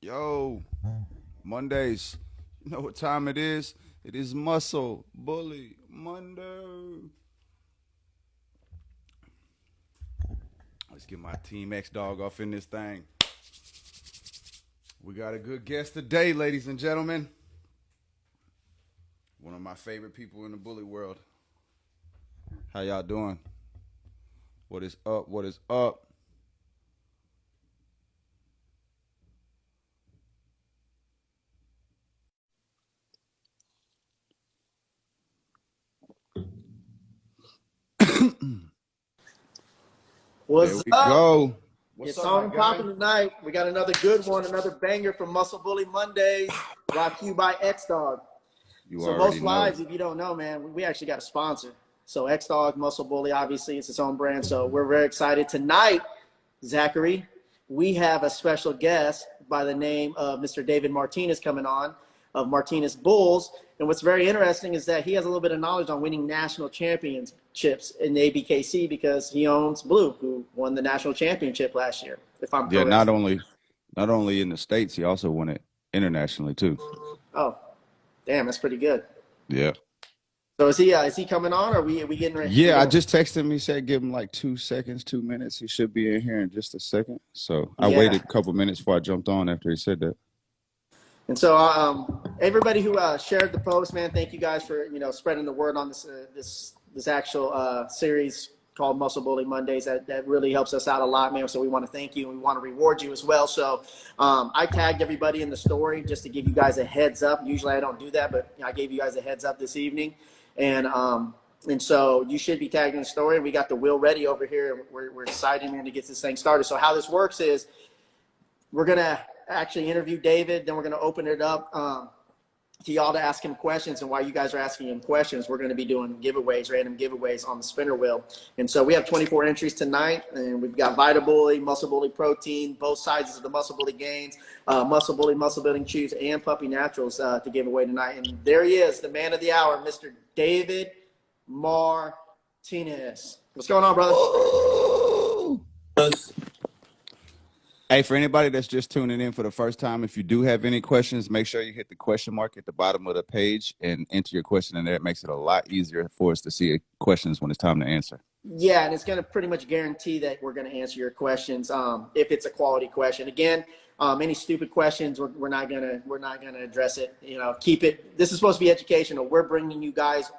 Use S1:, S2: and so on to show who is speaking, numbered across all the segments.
S1: Yo, Mondays. You know what time it is? It is Muscle Bully Monday. Let's get my Team X dog off in this thing. We got a good guest today, ladies and gentlemen. One of my favorite people in the bully world. How y'all doing? What is up? What is up? There
S2: What's
S1: we
S2: up?
S1: go. What's
S2: It's
S1: up, my
S2: on and
S1: guy?
S2: popping tonight. We got another good one, another banger from Muscle Bully Mondays, brought to you by X Dog.
S1: You
S2: So
S1: already
S2: most
S1: know.
S2: lives, if you don't know, man, we actually got a sponsor. So X Dog, Muscle Bully, obviously it's its own brand. So we're very excited tonight, Zachary. We have a special guest by the name of Mr. David Martinez coming on of Martinez Bullz. And what's very interesting is that he has a little bit of knowledge on winning national championships in the ABKC because he owns Blue, who won the national championship last year, if I'm
S1: Yeah,
S2: correct.
S1: not only in the States, he also won it internationally too.
S2: Oh, damn, that's pretty good.
S1: Yeah.
S2: So is he coming on, or are we getting ready?
S1: Yeah, I just texted him. He said give him like 2 seconds, 2 minutes. He should be in here in just a second. So I
S2: Yeah.
S1: waited a couple minutes before I jumped on after he said that.
S2: And so, everybody who shared the post, man, thank you guys for spreading the word on this actual series called Muscle Bully Mondays. That really helps us out a lot, man. So we want to thank you, and we want to reward you as well. So I tagged everybody in the story just to give you guys a heads up. Usually I don't do that, but I gave you guys a heads up this evening, and so you should be tagged in the story. We got the wheel ready over here. We're excited, man, to get this thing started. So how this works is we're going to actually interview David. Then we're going to open it up to y'all to ask him questions. And while you guys are asking him questions, we're going to be doing giveaways, random giveaways on the spinner wheel. And so we have 24 entries tonight. And we've got Vita Bully, Muscle Bully Protein, both sides of the Muscle Bully Gains, Muscle Bully Muscle Building Chews, and Puppy Naturals to give away tonight. And there he is, the man of the hour, Mr. David Martinez. What's going on, brother?
S1: Hey, for anybody that's just tuning in for the first time, if you do have any questions, make sure you hit the question mark at the bottom of the page and enter your question in there. It makes it a lot easier for us to see questions when it's time to answer.
S2: Yeah, and it's going to pretty much guarantee that we're going to answer your questions if it's a quality question. Again, any stupid questions, we're not gonna address it. Keep it. This is supposed to be educational. We're bringing you guys,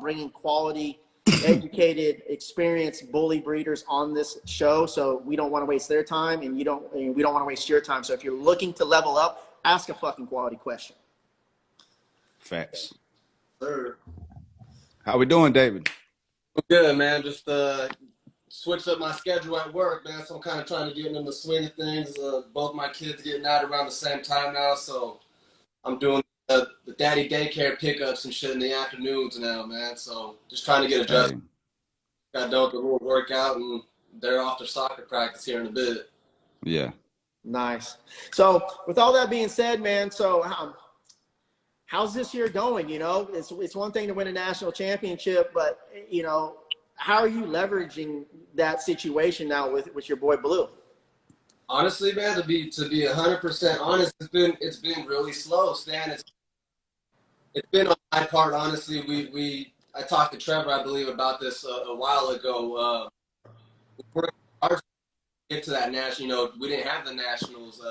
S2: bringing quality, educated, experienced bully breeders on this show. So we don't want to waste their time, and we don't want to waste your time. So if you're looking to level up, ask a fucking quality question.
S1: Facts.
S2: Sir.
S1: How we doing, David?
S3: Good, man. Just switched up my schedule at work, man. So I'm kind of trying to get in the swing of things. Both my kids getting out around the same time now, so I'm doing the daddy daycare pickups and shit in the afternoons now, man. So just trying to get adjusted. Got done with the little workout, and they're off to soccer practice here in a bit.
S1: Yeah.
S2: Nice. So with all that being said, man, so how's this year going? It's one thing to win a national championship, but how are you leveraging that situation now with your boy Blue?
S3: Honestly, man, to be 100% honest, it's been really slow, Stan. It's been on my part, honestly. I talked to Trevor, I believe, about this a while ago. We're hard to get to that national. We didn't have the nationals,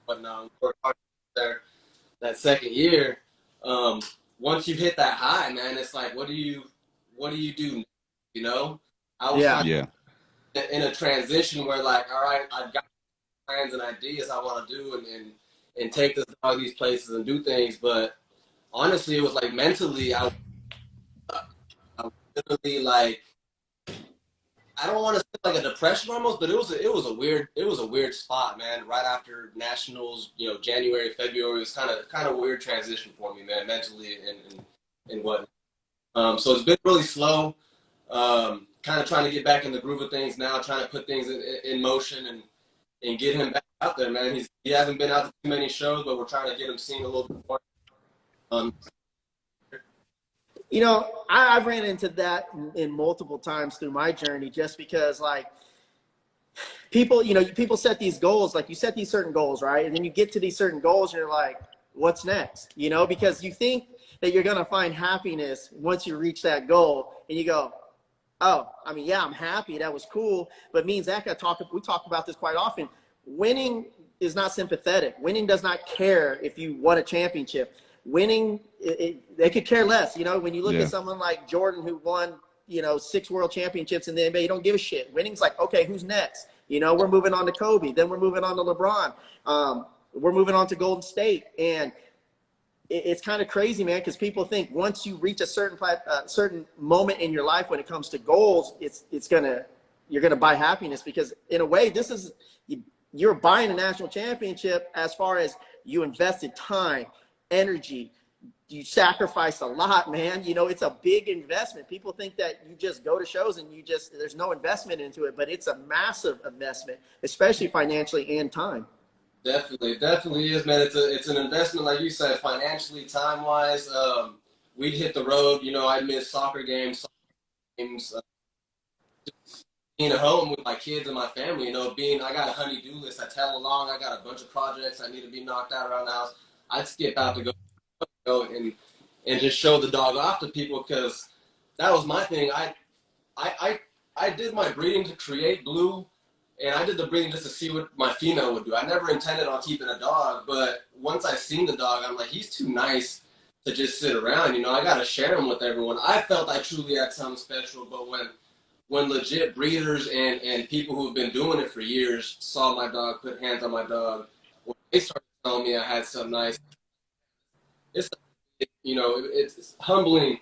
S3: but now we're hard there that second year. Once you hit that high, man, it's like, what do you do? I was kind of in a transition where, like, all right, I've got plans and ideas I want to do and take this dog these places and do things, but honestly, it was like mentally, I was literally like, I don't want to say like a depression almost, but it was a weird spot, man. Right after nationals, January, February, it was kind of a weird transition for me, man, mentally and what. So it's been really slow. Kind of trying to get back in the groove of things now, trying to put things in motion and get him back out there, man. He hasn't been out to too many shows, but we're trying to get him seen a little bit more.
S2: I've ran into that in multiple times through my journey, just because, like, people, you know, people set these goals, like you set these certain goals, right? And then you get to these certain goals and you're like, what's next? You know, because you think that you're going to find happiness once you reach that goal, and you go, oh, I mean, yeah, I'm happy. That was cool. But me and Zach, we talk about this quite often. Winning is not sympathetic. Winning does not care if you won a championship. Winning, they could care less. You know, when you look at someone like Jordan who won, you know, 6 world championships in the NBA, you don't give a shit. Winning's like, okay, who's next? You know, we're moving on to Kobe. Then we're moving on to LeBron. We're moving on to Golden State. And it's kind of crazy, man, because people think once you reach a certain moment in your life when it comes to goals, you're gonna buy happiness, because in a way, you're buying a national championship as far as you invested time, energy, you sacrificed a lot, man. You know, it's a big investment. People think that you just go to shows and there's no investment into it, but it's a massive investment, especially financially and time.
S3: Definitely is, man. It's an investment, like you said, financially, time wise. We'd hit the road. You know, I miss soccer games, being at home with my kids and my family. You know, I got a honey-do list. I tell along. I got a bunch of projects I need to be knocked out around the house. I'd skip out to go and just show the dog off to people, because that was my thing. I did my breeding to create Blue. And I did the breeding just to see what my female would do. I never intended on keeping a dog, but once I seen the dog, I'm like, he's too nice to just sit around. You know, I got to share him with everyone. I felt I truly had something special, but when legit breeders and people who've been doing it for years saw my dog, put hands on my dog, when they started telling me I had something nice, it's humbling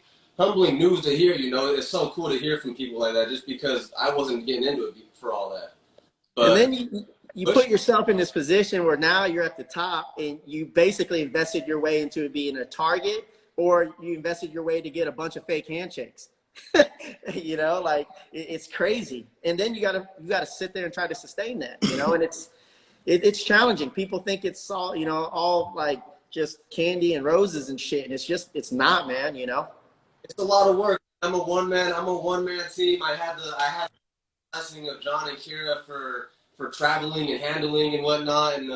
S3: news to hear. You know, it's so cool to hear from people like that, just because I wasn't getting into it for all that. But,
S2: and then you put yourself in this position where now you're at the top, and you basically invested your way into being a target, or you invested your way to get a bunch of fake handshakes. You know, like it's crazy. And then you gotta sit there and try to sustain that, you know, and it's challenging. People think it's all like just candy and roses and shit. And it's not, man, you know.
S3: It's a lot of work. I'm a one man team. I had the blessing of John and Kira for traveling and handling and whatnot. And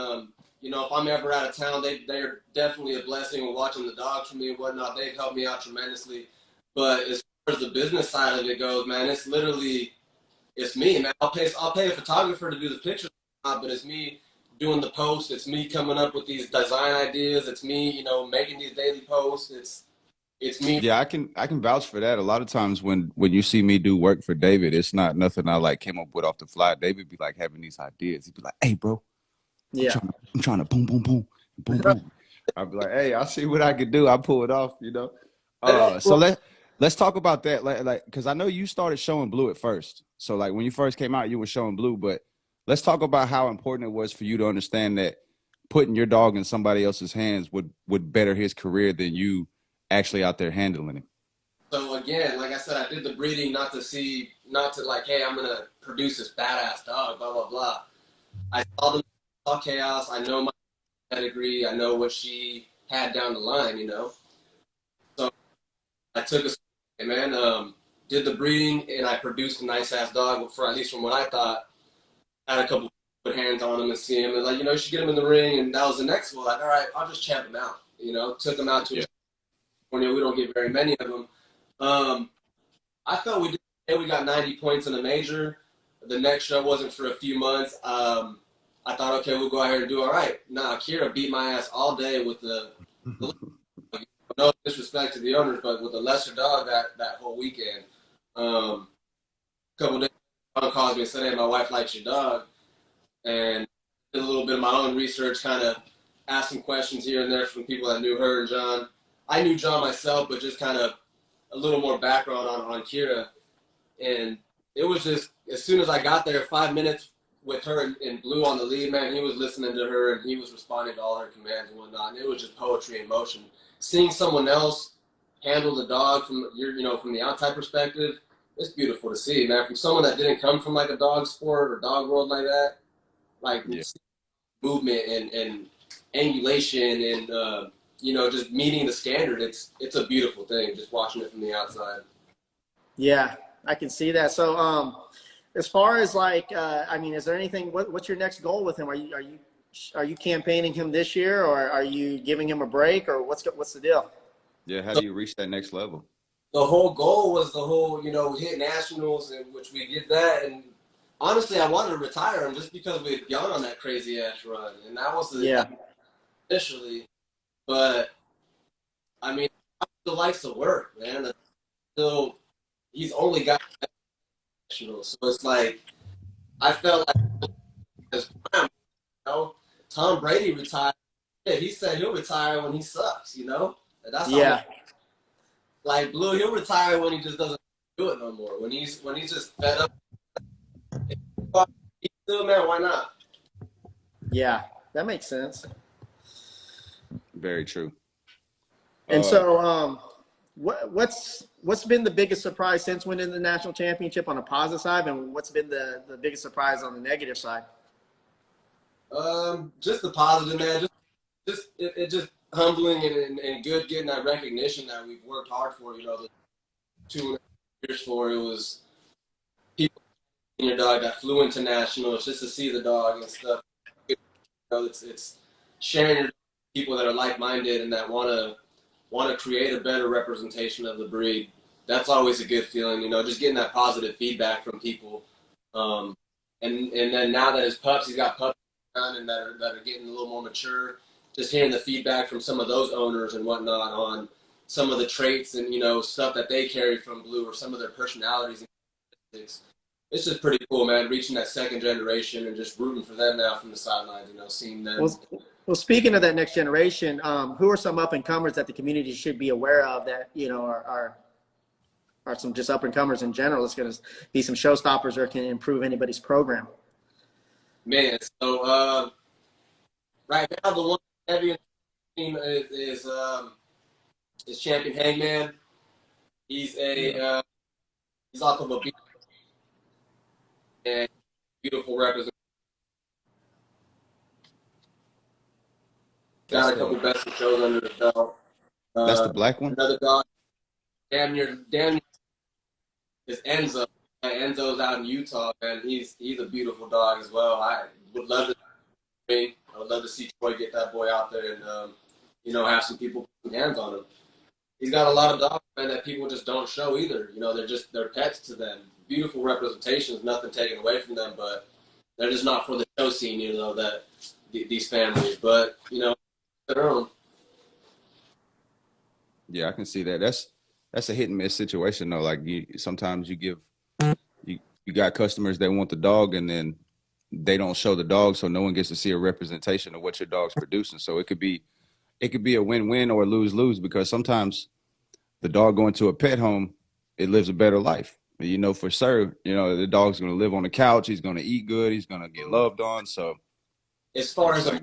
S3: you know, if I'm ever out of town, they're definitely a blessing with watching the dogs for me and whatnot. They've helped me out tremendously. But as far as the business side of it goes, man, it's me, man. I'll pay a photographer to do the pictures, but it's me doing the posts. It's me coming up with these design ideas. It's me, you know, making these daily posts. It's me.
S1: Yeah, I can vouch for that. A lot of times when you see me do work for David, it's not nothing I like came up with off the fly. David be like having these ideas. He'd be like, "Hey, bro, I'm trying to boom, boom, boom, boom, boom." I'd be like, "Hey, I'll see what I can do. I'll pull it off," you know. So let's talk about that, like because I know you started showing Blue at first. So like when you first came out, you were showing Blue, but let's talk about how important it was for you to understand that putting your dog in somebody else's hands would better his career than you actually out there handling it.
S3: So again, like I said, I did the breeding not to like, hey, I'm gonna produce this badass dog, blah blah blah. I saw chaos. I know my pedigree. I know what she had down the line, you know. So I took did the breeding, and I produced a nice ass dog. For at least from what I thought, had a couple put hands on him and see him, and like, you know, you should get him in the ring. And that was the next one. Like, all right, I'll just champ him out. You know, took him out to California. We don't get very many of them. I felt we got 90 points in the major. The next show wasn't for a few months. I thought, okay, we'll go out here and do all right. Nah, Kira beat my ass all day with the no disrespect to the owners, but with the lesser dog that whole weekend. A couple days, someone calls me and said, "Hey, my wife likes your dog," and did a little bit of my own research, kind of asked some questions here and there from people that knew her and John. I knew John myself, but just kind of a little more background on Kira. And it was just, as soon as I got there, 5 minutes with her and Blue on the lead, man, he was listening to her and he was responding to all her commands and whatnot. And it was just poetry in motion. Seeing someone else handle the dog from the outside perspective, it's beautiful to see, man. From someone that didn't come from like a dog sport or dog world like that, like movement and angulation and just meeting the standard. It's a beautiful thing just watching it from the outside.
S2: Yeah, I can see that. So as far as like, I mean, is there anything? What's your next goal with him? Are you campaigning him this year, or are you giving him a break, or what's the deal?
S1: Yeah, how
S3: So
S1: do you reach that next level?
S3: the whole goal was the whole, hit nationals, in which we did that. And honestly, I wanted to retire him just because we had gone on that crazy ass run, and that was
S2: Yeah,
S3: initially. But I mean, he still likes to work, man. Still, he's only got nationals, so it's like I felt like his prime. Tom Brady retired. Yeah, he said he'll retire when he sucks. And that's almost
S2: yeah,
S3: like Blue. He'll retire when he just doesn't do it no more. When he's just fed up. He's still, man. Why not?
S2: yeah. That makes sense.
S1: Very true.
S2: And
S1: Uh,
S2: so, what's been the biggest surprise since winning the national championship on the positive side, and what's been the biggest surprise on the negative side?
S3: Just the positive, man. It just humbling and good getting that recognition that we've worked hard for. The 2.5 years for it was people in your dog that flew into nationals just to see the dog and stuff. It's sharing your people that are like minded and that want to create a better representation of the breed. That's always a good feeling. Just getting that positive feedback from people. Um, and then now that his pups, he's got pups and that are getting a little more mature. Just hearing the feedback from some of those owners and whatnot on some of the traits and stuff that they carry from Blue or some of their personalities and characteristics. It's just pretty cool, man. Reaching that second generation and just rooting for them now from the sidelines. Seeing them.
S2: Well, speaking of that next generation, who are some up and comers that the community should be aware of that are some just up and comers in general? It's going to be some showstoppers or can improve anybody's program.
S3: Man, so right now the one heavy team is Champion Hangman. He's he's off of a beautiful representation. Got a couple best of shows under the belt.
S1: that's the black one.
S3: Another dog, damn near is Enzo. Enzo's out in Utah, and he's a beautiful dog as well. I would love to see Troy get that boy out there and have some people put some hands on him. He's got a lot of dogs, man, that people just don't show either. They're pets to them. Beautiful representations, nothing taken away from them, but they're just not for the show scene, that these families. But their own.
S1: Yeah, I can see that. That's a hit and miss situation though. Like sometimes you got customers that want the dog and then they don't show the dog, so no one gets to see a representation of what your dog's producing. So it could be a win-win or a lose-lose because sometimes the dog going to a pet home, it lives a better life. For sure, the dog's going to live on the couch. He's going to eat good. He's going to get loved on. So
S3: As far as
S1: like,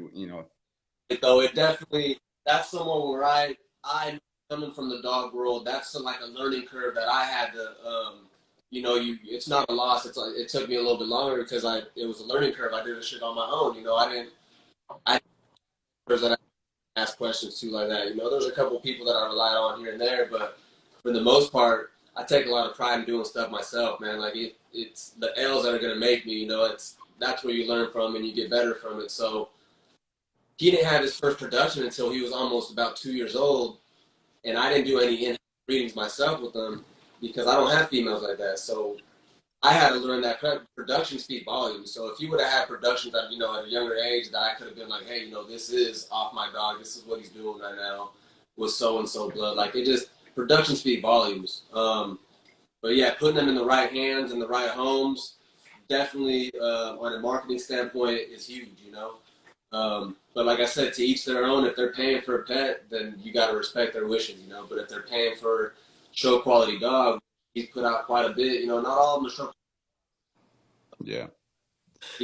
S3: though, it definitely that's someone where I coming from the dog world, that's like a learning curve that I had to it's not a loss. It took me a little bit longer because it was a learning curve. I did this shit on my own. I didn't ask questions to like that. There's a couple people that I relied on here and there, but for the most part, I take a lot of pride in doing stuff myself, man. Like it's the L's that are gonna make me. That's where you learn from and you get better from it. So he didn't have his first production until he was almost about 2 years old, and I didn't do any in readings myself with them because I don't have females like that. So I had to learn that production speak volumes. So if he would have had productions that, at a younger age that I could have been like, hey, this is off my dog. This is what he's doing right now with so-and-so blood. Like production speak volumes. But yeah, putting them in the right hands and the right homes, definitely on a marketing standpoint is huge. But like I said, to each their own. If they're paying for a pet, then you got to respect their wishes, But if they're paying for show quality dog, he's put out quite a bit. Not all of them are show.
S1: yeah.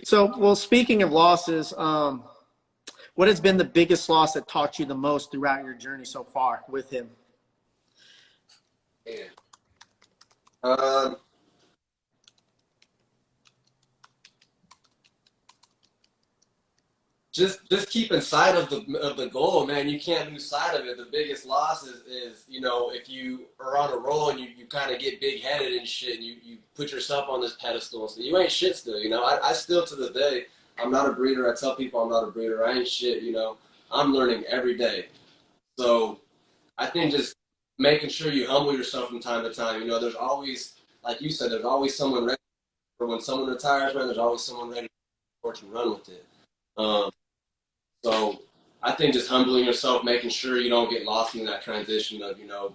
S2: So, well, speaking of losses, what has been the biggest loss that taught you the most throughout your journey so far with him?
S3: Yeah. just keeping sight of the goal, man. You can't lose sight of it. The biggest loss is you know, if you are on a roll and you kind of get big headed and shit, and you put yourself on this pedestal, so you ain't shit still. You know, I still to this day, I'm not a breeder. I tell people I'm not a breeder. I ain't shit. You know, I'm learning every day. So I think just making sure you humble yourself from time to time. You know, there's always, like you said, there's always someone ready for when someone retires, man. There's always someone ready to run with it. So I think just humbling yourself, making sure you don't get lost in that transition of, you know,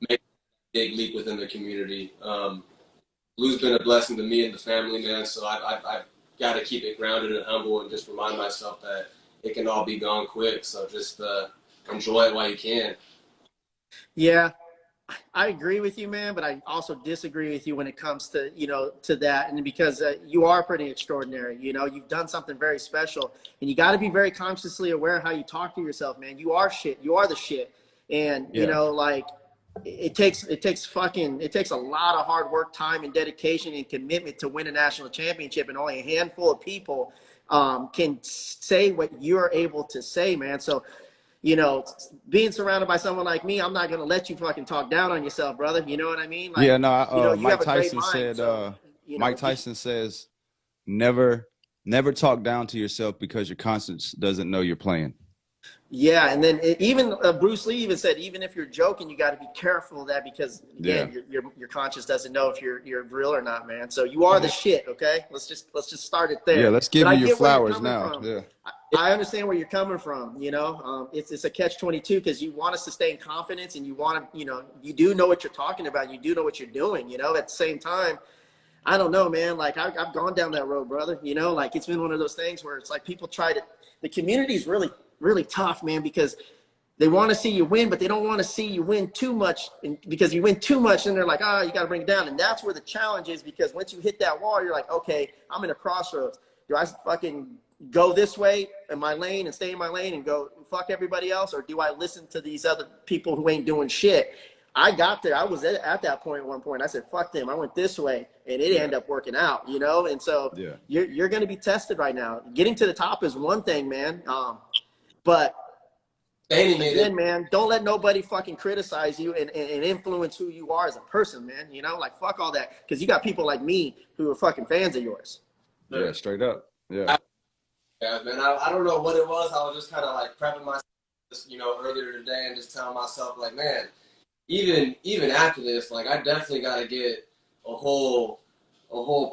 S3: making a big leap within the community. Blue's been a blessing to me and the family, man. So I've got to keep it grounded and humble and just remind myself that it can all be gone quick. So just enjoy it while you can.
S2: Yeah, I agree with you, man, but I also disagree with you when it comes to, you know, to that. And because you are pretty extraordinary, you know, you've done something very special, and you got to be very consciously aware how you talk to yourself, man. You are shit. You are the shit. And, you know, like it takes a lot of hard work, time, and dedication and commitment to win a national championship. And only a handful of people can say what you're able to say, man. So, you know, being surrounded by someone like me, I'm not going to let you fucking talk down on yourself, brother. You know what I mean? Like,
S1: Yeah, no,
S2: you know, you
S1: Mike
S2: have a great
S1: Tyson
S2: mind.
S1: said,
S2: So, you
S1: Mike
S2: know,
S1: Tyson says, never talk down to yourself because your conscience doesn't know you're playing.
S2: yeah. And then even Bruce Lee even said, even if you're joking, you got to be careful of that because, again, your conscience doesn't know if you're real or not, man. So you are the shit. Okay. Let's just start it there.
S1: Yeah, let's
S2: But
S1: give
S2: I
S1: you your
S2: get where you're
S1: flowers
S2: coming
S1: now.
S2: from.
S1: Yeah.
S2: I understand where you're coming from. You know, it's a catch-22 because you want to sustain confidence and you want to, you know, you do know what you're talking about. You do know what you're doing, you know, at the same time. I don't know, man. Like I've gone down that road, brother. You know, like it's been one of those things where it's like people try to, the community is really, really tough, man, because they want to see you win, but they don't want to see you win too much. And because you win too much, and they're like, you got to bring it down. And that's where the challenge is, because once you hit that wall, you're like, okay, I'm in a crossroads. Do I fucking go this way in my lane and stay in my lane and go fuck everybody else? Or do I listen to these other people who ain't doing shit? I got there. I was at that point at one point. I said, fuck them. I went this way, and it ended up working out, you know? And so you're going to be tested right now. Getting to the top is one thing, man. But again, man, don't let nobody fucking criticize you and influence who you are as a person, man. You know, like fuck all that. Because you got people like me who are fucking fans of yours.
S1: Yeah, straight up. Yeah.
S3: Yeah, man. I don't know what it was. I was just kind of like prepping myself, you know, earlier today and just telling myself, like, man, even after this, like, I definitely got to get a whole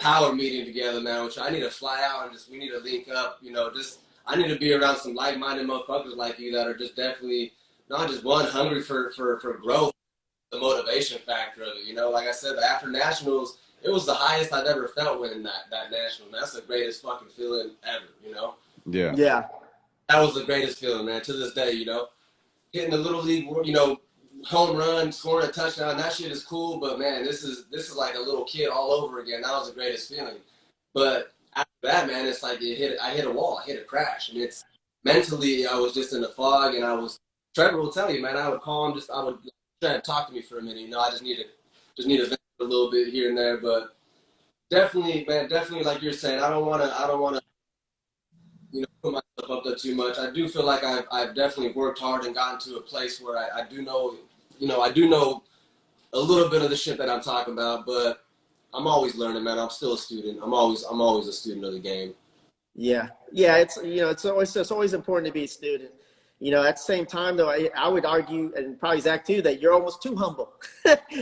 S3: power meeting together, man. Which I need to fly out and we need to link up. You know, I need to be around some like-minded motherfuckers like you that are just definitely not just hungry for growth, the motivation factor of it. You know, like I said, after nationals, it was the highest I've ever felt winning that national. Man, that's the greatest fucking feeling ever. You know.
S2: Yeah.
S3: That was the greatest feeling, man. To this day, you know, hitting the little league, you know, home run, scoring a touchdown, that shit is cool. But man, this is like a little kid all over again. That was the greatest feeling. But after that, man, it's like I hit a wall, I hit a crash, and it's mentally I was just in a fog, and Trevor will tell you, man, I would call him, I would try to talk to me for a minute. You know, I just need to vent a little bit here and there, but definitely, man, like you're saying, I don't want to. You know, put myself up there too much. I do feel like I've definitely worked hard and gotten to a place where I do know, you know, I do know a little bit of the shit that I'm talking about, but I'm always learning, man. I'm still a student. I'm always a student of the game.
S2: Yeah. It's, you know, it's always important to be a student. You know, at the same time, though, I would argue, and probably Zach too, that you're almost too humble.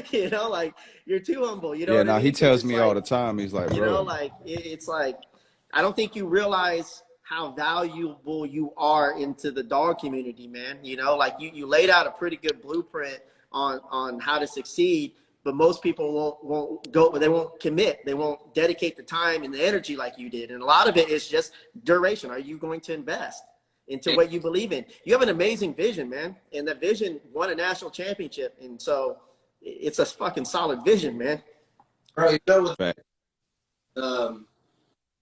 S2: You know, like you're too humble. You know what I mean?
S1: He tells me
S2: like,
S1: all the time. He's like,
S2: you
S1: bro.
S2: know, like it's like, I don't think you realize how valuable you are into the dog community, man. You know, like you laid out a pretty good blueprint on how to succeed, but most people won't go, they won't commit. They won't dedicate the time and the energy like you did. And a lot of it is just duration. Are you going to invest into what you believe in? You have an amazing vision, man. And that vision won a national championship. And so it's a fucking solid vision, man.
S3: Bro, you know what?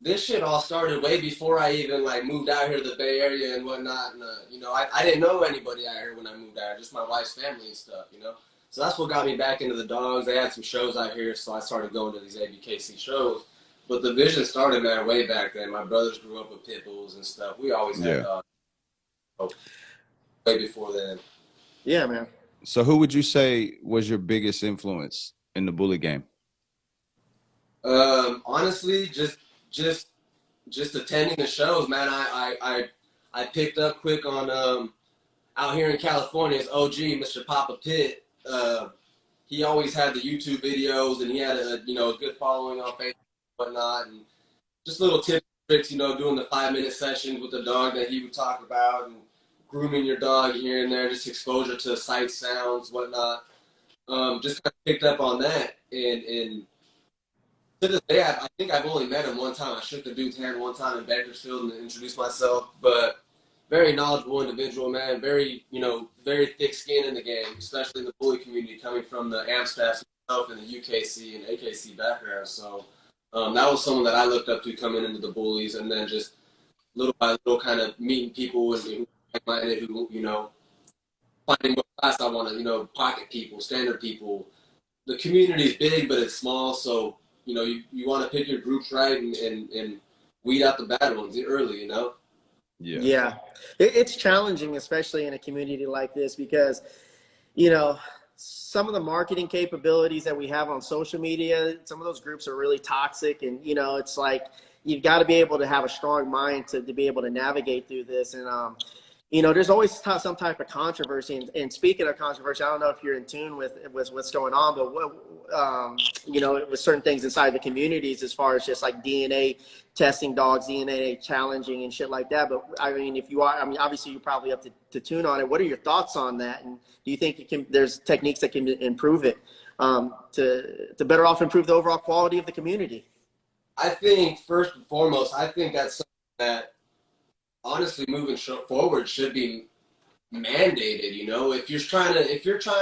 S3: This shit all started way before I even like moved out here to the Bay Area and whatnot. And you know, I didn't know anybody out here when I moved out here, just my wife's family and stuff, you know. So that's what got me back into the dogs. They had some shows out here, so I started going to these ABKC shows. But the vision started, man, way back then. My brothers grew up with pit bulls and stuff. We always had dogs way before then.
S2: Yeah, man.
S1: So who would you say was your biggest influence in the bully game?
S3: Honestly, just attending the shows, man. I picked up quick on out here in California. It's OG, Mr. Papa Pitt. He always had the YouTube videos, and he had a good following on Facebook and whatnot, and just little tips and tricks, doing the 5-minute sessions with the dog that he would talk about, and grooming your dog here and there, just exposure to sights, sounds, whatnot. Just kind of picked up on that, and to this day, I think I've only met him one time. I shook the dude's hand one time in Bakersfield and introduced myself, but very knowledgeable individual, man. Very, very thick skin in the game, especially in the bully community, coming from the AMSTAFs himself and the UKC and AKC background. So that was someone that I looked up to coming into the bullies, and then just little by little kind of meeting people who like-minded, who, finding what class I want to, pocket people, standard people. The community is big, but it's small, so you want to pick your groups right and weed out the bad ones early,
S2: Yeah. It's challenging, especially in a community like this, because, some of the marketing capabilities that we have on social media, some of those groups are really toxic. And, it's like, you've got to be able to have a strong mind to be able to navigate through this. And, there's always some type of controversy. And speaking of controversy, I don't know if you're in tune with what's going on, but with certain things inside the communities, as far as just like DNA testing dogs, DNA challenging and shit like that. But I mean, if you are, obviously you're probably up to tune on it. What are your thoughts on that? And do you think there's techniques that can improve it to better off improve the overall quality of the community? I
S3: think first and foremost, that's something that, honestly, moving forward should be mandated. If you're trying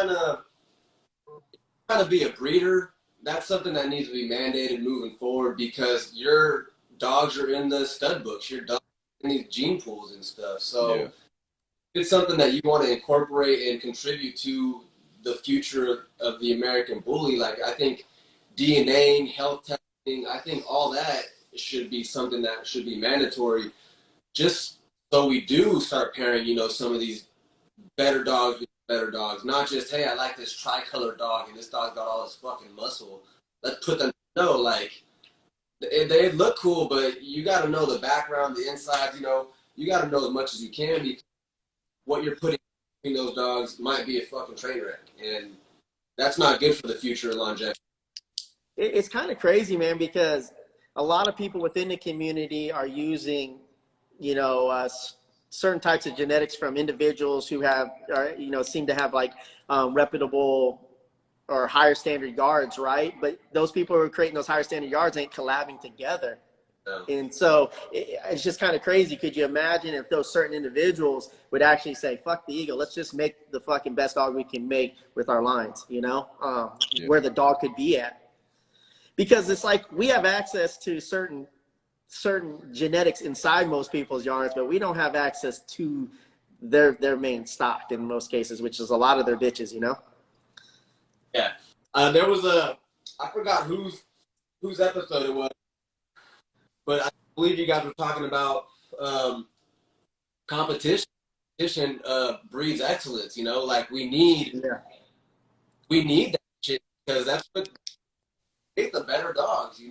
S3: to be a breeder, that's something that needs to be mandated moving forward, because your dogs are in the stud books, your dogs are in these gene pools and stuff. So if it's something that you want to incorporate and contribute to the future of the American bully, like, I think DNA, health testing, I think all that should be something that should be mandatory, just so we do start pairing, some of these better dogs with better dogs. Not just, hey, I like this tricolor dog and this dog's got all this fucking muscle. Let's put them, like, they look cool, but you got to know the background, the insides, you got to know as much as you can, because what you're putting in those dogs might be a fucking train wreck. And that's not good for the future of longevity.
S2: It's kind of crazy, man, because a lot of people within the community are using certain types of genetics from individuals who have, seem to have like reputable or higher standard yards, right? But those people who are creating those higher standard yards ain't collabing together. No. And so it's just kind of crazy. Could you imagine if those certain individuals would actually say, fuck the eagle, let's just make the fucking best dog we can make with our lines, where the dog could be at. Because it's like we have access to certain genetics inside most people's yards, but we don't have access to their main stock in most cases, which is a lot of their bitches,
S3: Yeah. There was I forgot whose episode it was, but I believe you guys were talking about competition. Competition breeds excellence, like we need that shit, because that's what makes the better dogs,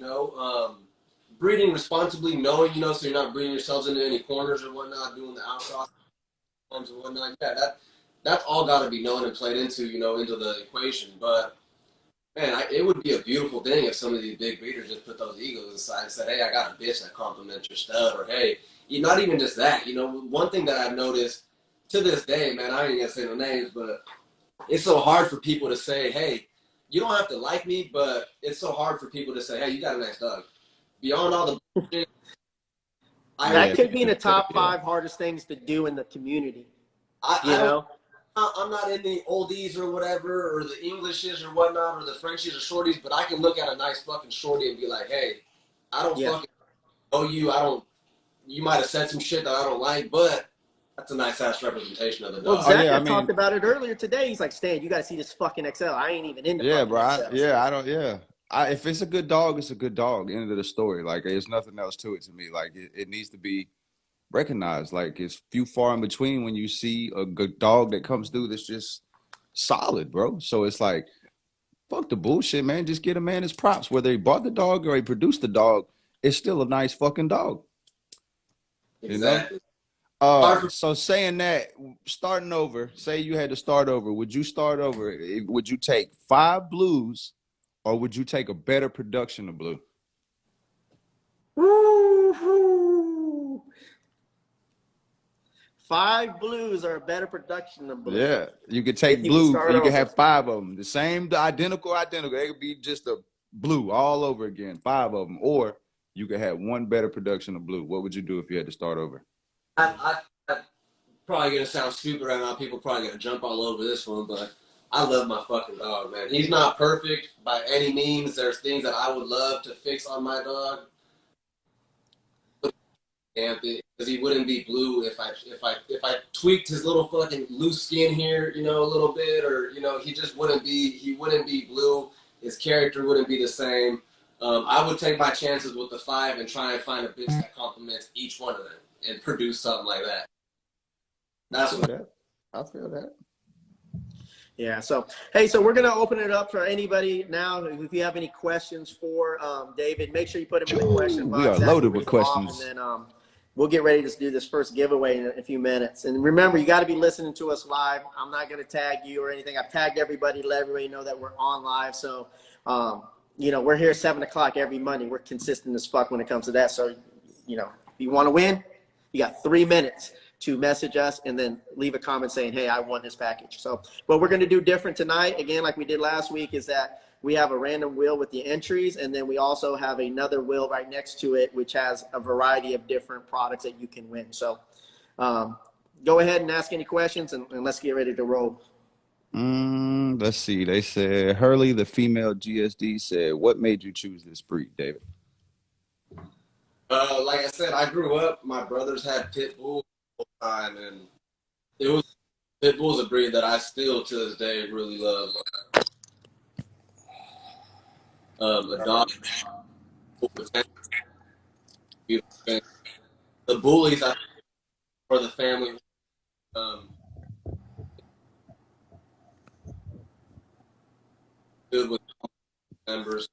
S3: breeding responsibly, knowing, so you're not breeding yourselves into any corners or whatnot, doing the outcross and whatnot. Yeah, that's all got to be known and played into, into the equation. But man, it would be a beautiful thing if some of these big breeders just put those egos aside and said, hey, I got a bitch that complements your stud, or hey, not even just that. One thing that I've noticed to this day, man, I ain't gonna say no names, but it's so hard for people to say, hey, you don't have to like me, but it's so hard for people to say, hey, you got a nice dog. Beyond all the bullshit,
S2: that could be in the top 5 hardest things to do in the community. I'm
S3: not in the oldies or whatever, or the Englishes or whatnot, or the Frenchies or shorties, but I can look at a nice fucking shorty and be like, hey, I don't fucking know you. You might have said some shit that I don't like, but that's a nice ass representation of the dog.
S2: Well, Zach talked about it earlier today. He's like, Stan, you got to see this fucking XL. I ain't even into
S1: bro.
S2: XL.
S1: if it's a good dog, it's a good dog. End of the story. Like there's nothing else to it to me. Like it needs to be recognized. Like it's few far in between when you see a good dog that comes through that's just solid, bro. So it's like, fuck the bullshit, man. Just get a man his props. Whether he bought the dog or he produced the dog, it's still a nice fucking dog. You know?
S3: Exactly. Hard for
S1: So saying that, starting over, say you had to start over, would you start over? Would you take 5 blues or would you take a better production of blue?
S2: Woo-hoo. 5 blues are a better production than blue.
S1: Yeah, you could
S2: If
S1: take
S2: you can
S1: blue.
S2: start
S1: You could
S2: over.
S1: have 5 of them, the same, the identical. It could be just a blue all over again, 5 of them, or you could have one better production of blue. What would you do if you had to start over?
S3: I'm probably gonna sound stupid right now. People probably gonna jump all over this one, but I love my fucking dog, man. He's not perfect by any means. There's things that I would love to fix on my dog. Because he wouldn't be blue if I tweaked his little fucking loose skin here, you know, a little bit, or you know, he wouldn't be blue. His character wouldn't be the same. I would take my chances with the 5 and try and find a bitch that complements each one of them and produce something like that. That's what.
S1: I feel that.
S2: Yeah. So, hey, so we're going to open it up for anybody now. If you have any questions for David, make sure you put them in the question box.
S1: We are loaded with questions.
S2: And then we'll get ready to do this first giveaway in a few minutes. And remember, you got to be listening to us live. I'm not going to tag you or anything. I've tagged everybody to let everybody know that we're on live. So, you know, we're here 7 o'clock every Monday. We're consistent as fuck when it comes to that. So, you know, if you want to win, you got 3 minutes to message us and then leave a comment saying, hey, I won this package. So what we're going to do different tonight, again, like we did last week, is that we have a random wheel with the entries, and then we also have another wheel right next to it, which has a variety of different products that you can win. So go ahead and ask any questions, and let's get ready to roll.
S1: Let's see. They said, Hurley, the female GSD, said, what made you choose this breed, David?
S3: Like I said, I grew up, my brothers had pit bulls all the time, and pit bull's a breed that I still to this day really love. A dog, beautiful thing. The bullies I for the family, good with members.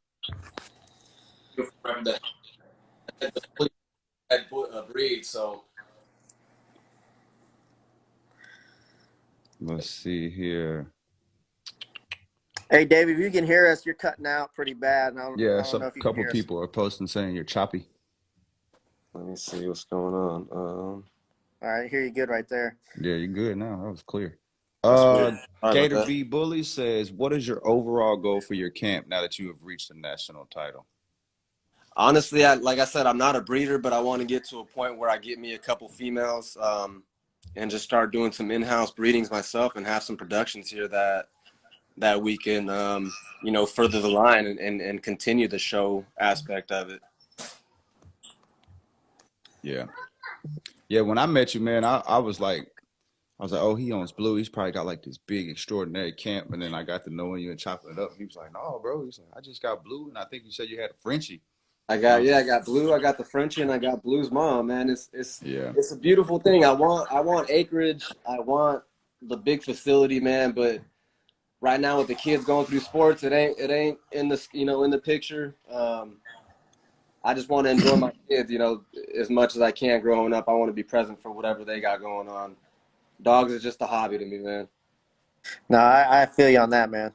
S3: That breed, so.
S1: Let's see here.
S2: Hey, Dave, if you can hear us, you're cutting out pretty bad. I don't know if you can
S1: Couple
S2: hear us.
S1: people are posting saying you're choppy.
S4: Let me see what's going on.
S2: All right, hear you good right there.
S1: Yeah, you're good now. That was clear.
S4: Gator
S1: B Bully says, what is your overall goal for your camp now that you have reached the national title?
S4: Honestly, like I said, I'm not a breeder, but I want to get to a point where I get me a couple females and just start doing some in-house breedings myself and have some productions here that we can, you know, further the line and continue the show aspect of it.
S1: Yeah. Yeah, when I met you, man, I was like, oh, he owns Blue. He's probably got like this big, extraordinary camp. And then I got to knowing you and chopping it up. He was like, no, bro. He's like, I just got Blue. And I think you said you had a Frenchie.
S4: I got Blue, I got the Frenchie, and I got Blue's mom, man. It's a beautiful thing. I want acreage. I want the big facility, man. But right now with the kids going through sports, it ain't in the, you know, in the picture. I just want to enjoy my kids, you know, as much as I can growing up. I want to be present for whatever they got going on. Dogs is just a hobby to me, man.
S2: No, I feel you on that, man.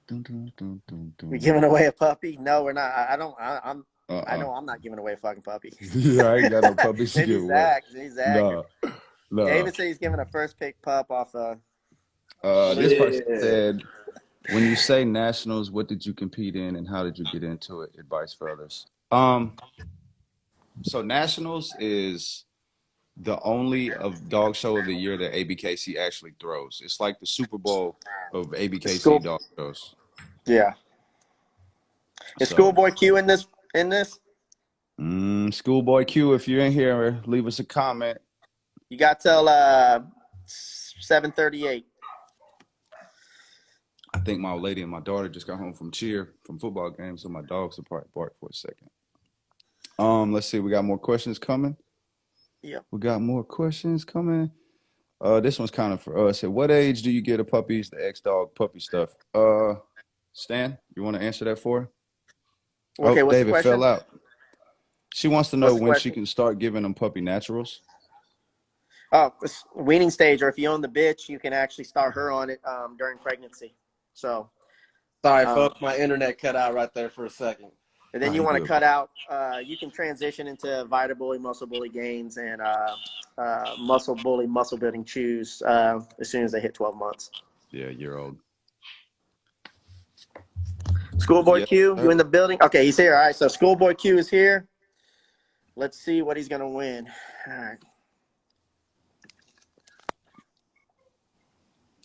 S2: We're giving away a puppy? No, we're not. I know I'm not giving away a fucking puppy.
S1: Yeah, I ain't got no puppies to give away.
S2: Maybe Zach.
S1: No.
S2: David said he's giving a first pick pup off
S1: this person said, when you say nationals, what did you compete in and how did you get into it? Advice for others. So nationals is the only dog show of the year that ABKC actually throws. It's like the Super Bowl of ABKC dog shows.
S2: Yeah. Is Schoolboy Q in this? Schoolboy
S1: Q, if you're in here, leave us a comment.
S2: You got till 7:38.
S1: I think my lady and my daughter just got home from football games, so my dogs will probably bark for a second. Let's see. We got more questions coming.
S2: Yep.
S1: We got more questions coming. This one's kind of for us. At what age do you get a puppies, the ex-dog puppy stuff? Stan, you want to answer that for her?
S2: Okay, what's the
S1: David
S2: question?
S1: fell out. She wants to know
S2: What's the
S1: when she
S2: question?
S1: can start giving them puppy naturals.
S2: Oh, it's weaning stage, or if you own the bitch, you can actually start her on it during pregnancy. So,
S4: Sorry, folks, my internet cut out right there for a second.
S2: and then you want to cut out. You can transition into Vita Bully, Muscle Bully Gains, and Muscle Bully Muscle Building Chews as soon as they hit 12 months.
S1: Yeah, year-old.
S2: Schoolboy Q, you in the building? Okay, he's here. All right, so Schoolboy Q is here. Let's see what he's going to win. All right.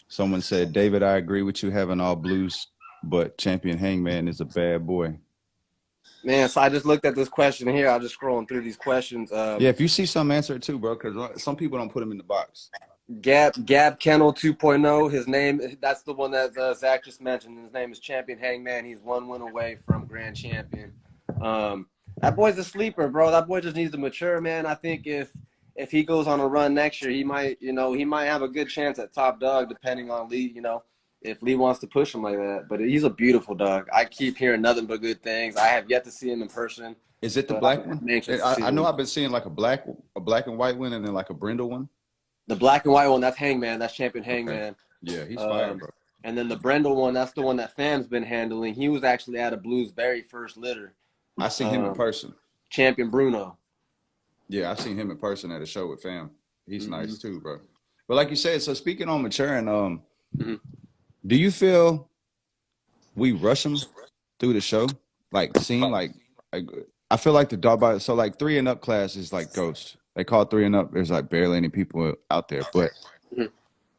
S1: Someone said, David, I agree with you having all blues, but Champion Hangman is a bad boy.
S4: Man, so I just looked at this question here. I was just scrolling through these questions.
S1: Yeah, if you see some, answer it too, bro, because some people don't put them in the box.
S4: Gab Kennel 2.0. His name, that's the one that Zach just mentioned. His name is Champion Hangman. He's 1 win away from Grand Champion. That boy's a sleeper, bro. That boy just needs to mature, man. I think if he goes on a run next year, he might have a good chance at top dog, depending on Lee, if Lee wants to push him like that. But he's a beautiful dog. I keep hearing nothing but good things. I have yet to see him in person.
S1: Is it the black one? I know I've been seeing like a black and white one and then like a brindle one.
S4: The black and white one, that's Hangman. That's Champion Hangman.
S1: Okay. Yeah, he's fire, bro.
S4: And then the brindle one, that's the one that Fam's been handling. He was actually at a Blue's very first litter.
S1: I seen him in person.
S4: Champion Bruno.
S1: Yeah, I seen him in person at a show with Fam. He's nice too, bro. But like you said, so speaking on maturing, do you feel we rush them through the show? Like I feel like the dog body, so like 3 and up class is like ghost. They call it 3 and up. There's like barely any people out there, but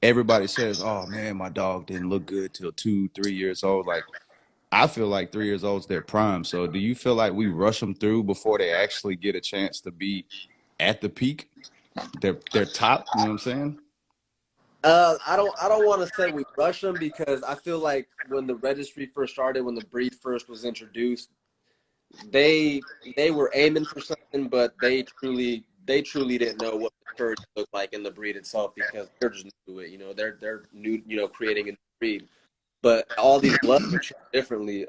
S1: everybody says, "Oh man, my dog didn't look good till 2, 3 years old." Like I feel like 3 years old is their prime. So do you feel like we rush them through before they actually get a chance to be at the peak? They're top. You know what I'm saying?
S4: I don't want to say we rush them, because I feel like when the registry first started, when the breed first was introduced, they were aiming for something, but they truly didn't know what maturity looked like in the breed itself, because they're just new to it. They're new, creating a new breed. But all these bloods mature differently.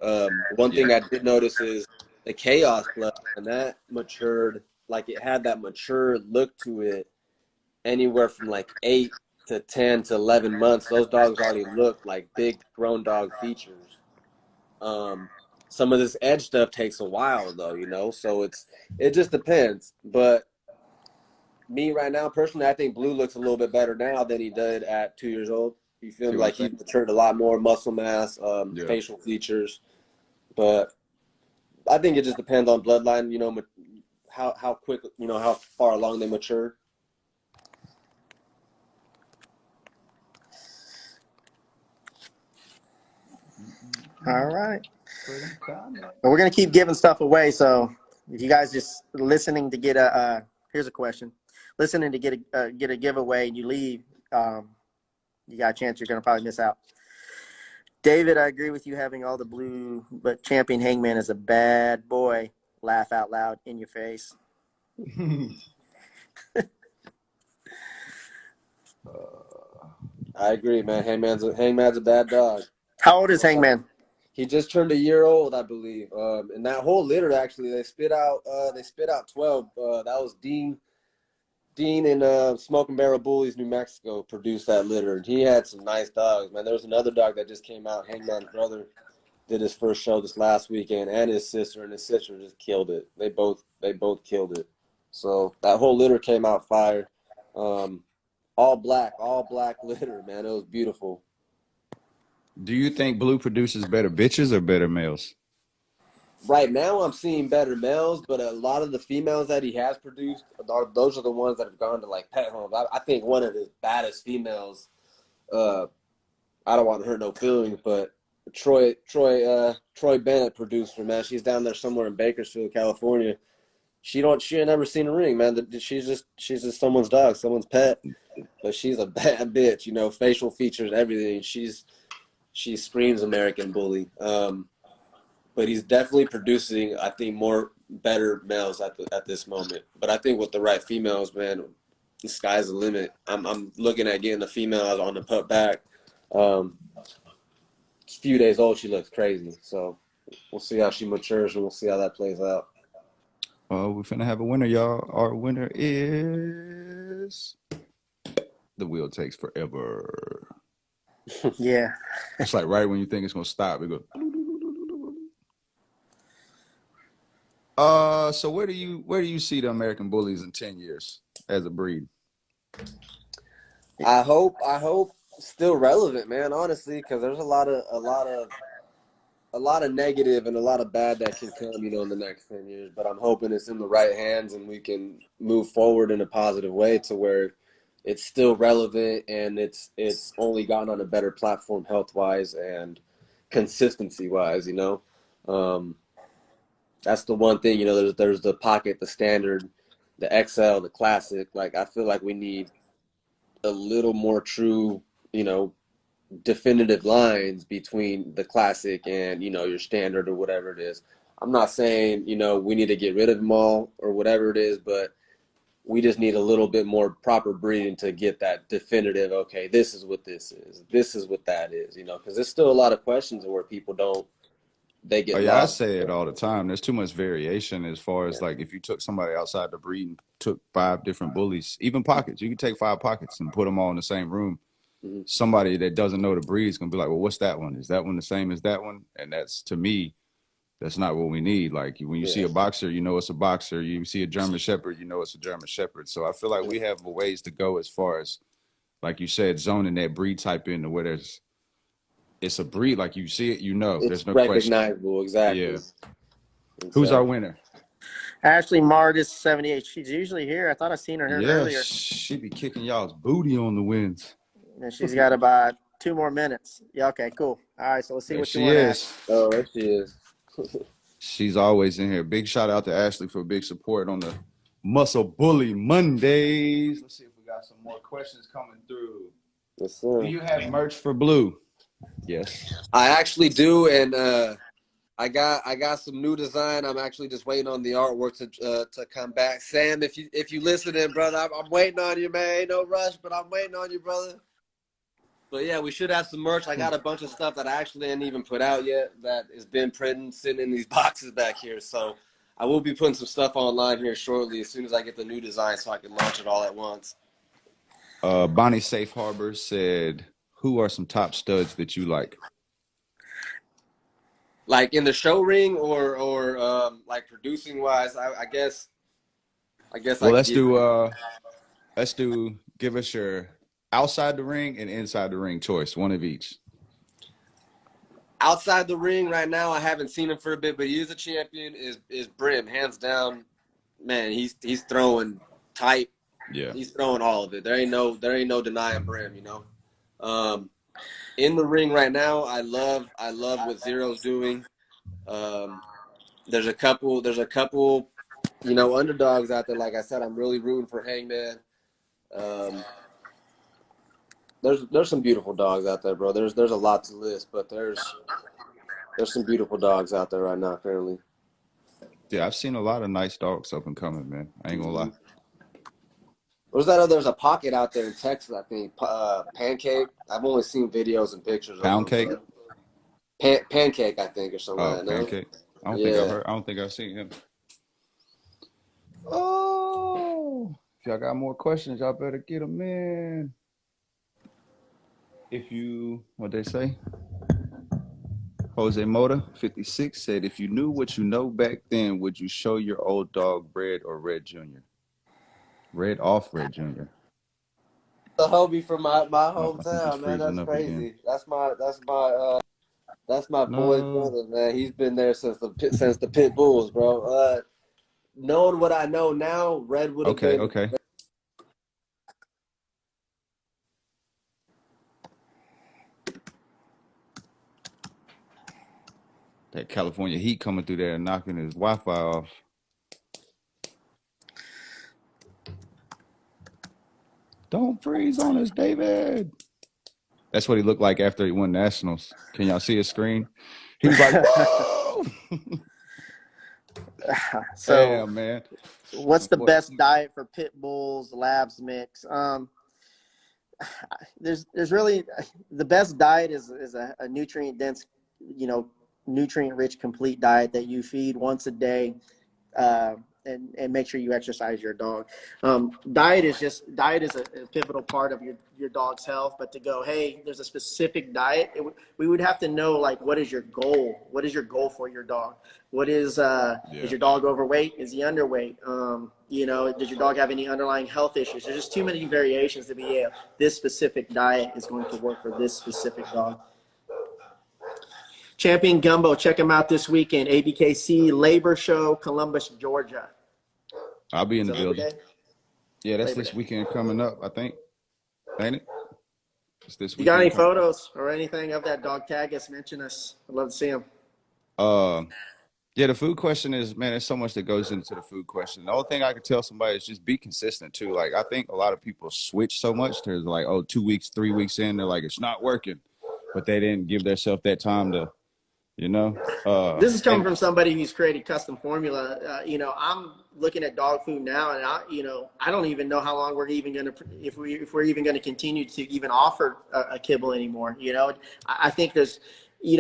S4: One thing I did notice is the Chaos blood, and that matured, like it had that mature look to it anywhere from like 8 to 10 to 11 months. Those dogs already look like big grown dog features. Some of this edge stuff takes a while though, so it just depends. But me right now, personally, I think Blue looks a little bit better now than he did at 2 years old. You feel me? Like he's matured a lot more muscle mass, facial features. But I think it just depends on bloodline, how quick, how far along they mature.
S2: All right. Well, we're going to keep giving stuff away. So if you guys just listening to get here's a question. Listening to get a giveaway and you leave, you got a chance you're going to probably miss out. David, I agree with you having all the blue, but Champion Hangman is a bad boy. Laugh out loud in your face.
S4: I agree, man. Hangman's a bad dog.
S2: How old is Hangman?
S4: He just turned a year old, I believe. And that whole litter, actually, they spit out 12. That was Dean in Smoking Barrel Bullies, New Mexico, produced that litter. And he had some nice dogs, man. There was another dog that just came out. Hangman's brother did his first show this last weekend, and his sister just killed it. They both killed it. So that whole litter came out fire. All black litter, man. It was beautiful.
S1: Do you think Blue produces better bitches or better males?
S4: Right now, I'm seeing better males, but a lot of the females that he has produced, those are the ones that have gone to like pet homes. I think one of his baddest females, I don't want to hurt no feelings, but Troy Bennett produced her, man. She's down there somewhere in Bakersfield, California. she ain't never seen a ring, man. She's just someone's dog, someone's pet. But she's a bad bitch, you know, facial features, everything. She screams American Bully. But he's definitely producing, I think, better males at this moment. But I think with the right females, man, the sky's the limit. I'm looking at getting the female on the pup back. A few days old, she looks crazy. So we'll see how she matures, and we'll see how that plays out.
S1: We're finna have a winner, y'all. Our winner is the wheel takes forever.
S2: Yeah.
S1: It's like right when you think it's gonna stop, it goes. So where do you see the American Bullies in 10 years as a breed?
S4: I hope still relevant, man. Honestly, because there's a lot of negative and a lot of bad that can come, you know, in the next 10 years. But I'm hoping it's in the right hands and we can move forward in a positive way to where it's still relevant and it's only gotten on a better platform health wise and consistency wise, you know. That's the one thing, you know. There's the pocket, the standard, the XL, the classic. Like I feel like we need a little more true, you know, definitive lines between the classic and, you know, your standard or whatever it is. I'm not saying, you know, we need to get rid of them all or whatever it is, but we just need a little bit more proper breeding to get that definitive, okay, this is what this is what that is, you know, because there's still a lot of questions where people they
S1: Oh
S4: get
S1: yeah, I
S4: lost.
S1: say it all the time. There's too much variation as far as like if you took somebody outside the breed and took 5 different bullies, even pockets, you can take 5 pockets and put them all in the same room.
S4: Mm-hmm.
S1: Somebody that doesn't know the breed is gonna be like, well, what's that one? Is that one the same as that one? And that's, to me, that's not what we need. Like when you see a boxer, you know it's a boxer. You see a German Shepherd, you know it's a German Shepherd. So I feel like we have a ways to go as far as, like you said, zoning that breed type into where it's a breed. Like you see it, you know,
S4: It's
S1: there's no question.
S4: recognizable, exactly.
S1: Yeah. Who's our winner?
S2: Ashley Martis, 78. She's usually here. I thought I seen her here
S1: Yeah,
S2: earlier.
S1: she be kicking y'all's booty on the wins.
S2: And she's got about 2 more minutes. Yeah, okay, cool. All right, so let's see
S1: There
S2: what you
S1: she
S2: want,
S1: is.
S2: Ash.
S4: Oh, there she is.
S1: She's always in here. Big shout out to Ashley for big support on the Muscle Bully Mondays. Let's see if we got some more questions coming through.
S4: Yes, sir.
S1: Do you have merch for Blue? Yes.
S4: I actually do, and I got some new design. I'm actually just waiting on the artwork to come back. Sam, if you listening, brother, I'm waiting on you, man. Ain't no rush, but I'm waiting on you, brother. But yeah, we should have some merch. I got a bunch of stuff that I actually didn't even put out yet that has been printed, sitting in these boxes back here. So I will be putting some stuff online here shortly as soon as I get the new design so I can launch it all at once.
S1: Bonnie Safe Harbor said, who are some top studs that you like?
S4: Like in the show ring or like producing wise, I guess.
S1: Well, let's do give us your outside the ring and inside the ring choice, one of each.
S4: Outside the ring right now, I haven't seen him for a bit, but he is a champion. Is Brim, hands down, man. He's throwing tight.
S1: Yeah,
S4: he's throwing all of it. There ain't no denying Brim. You know, in the ring right now, I love what Zero's doing. There's a couple, you know, underdogs out there. Like I said, I'm really rooting for Hangman. There's some beautiful dogs out there, bro. There's a lot to list, but there's some beautiful dogs out there right now currently.
S1: yeah, I've seen a lot of nice dogs up and coming, man. I ain't gonna lie.
S4: What's that? There's a pocket out there in Texas, I think. Pancake. I've only seen videos and pictures of
S1: Pound
S4: them.
S1: cake.
S4: Pancake, I think, or something like that. No?
S1: Pancake. I don't think I've seen him. Oh, if y'all got more questions, y'all better get them in. What they say? Jose Mota, 56, said, if you knew what you know back then, would you show your old dog Red or Red Jr.? Red off Red Jr.
S4: The homie from my
S1: Oh, I think he's
S4: hometown, man.
S1: freezing
S4: That's
S1: up
S4: crazy.
S1: again.
S4: That's my boy's
S1: No.
S4: brother, man. He's been there since the pit bulls, bro. Knowing what I know now, Red would have been.
S1: Okay. That California heat coming through there and knocking his Wi-Fi off. Don't freeze on us, David. That's what he looked like after he won nationals. Can y'all see his screen? He was like, whoa.
S2: So,
S1: damn, man.
S2: what's the best diet for pit bulls, labs mix? There's really the best diet is a nutrient dense, nutrient rich complete diet that you feed once a day, and make sure you exercise your dog. Diet is a pivotal part of your dog's health, but to go, hey, there's a specific diet, we would have to know, like, what is your goal? What is your goal for your dog? What is your dog overweight? Is he underweight? Does your dog have any underlying health issues? There's just too many variations to be this specific diet is going to work for this specific dog. Champion Gumbo, check him out this weekend. ABKC Labor Show, Columbus, Georgia.
S1: I'll be in the building. Yeah, that's
S2: Labor
S1: this
S2: Day.
S1: weekend coming up, I think. Ain't it? It's this
S2: You got
S1: weekend
S2: any photos or anything of that dog? Tag us, mention us. I'd love to see them.
S1: Yeah, the food question is, man, there's so much that goes into the food question. The only thing I could tell somebody is just be consistent too. Like, I think a lot of people switch so much. There's like, 2 weeks, 3 weeks in, they're like, it's not working. But they didn't give themselves that time to,
S2: this is coming from somebody who's created custom formula. I'm looking at dog food now, and I don't even know how long we're even going to, if we're even going to continue to even offer a kibble anymore. I think there's,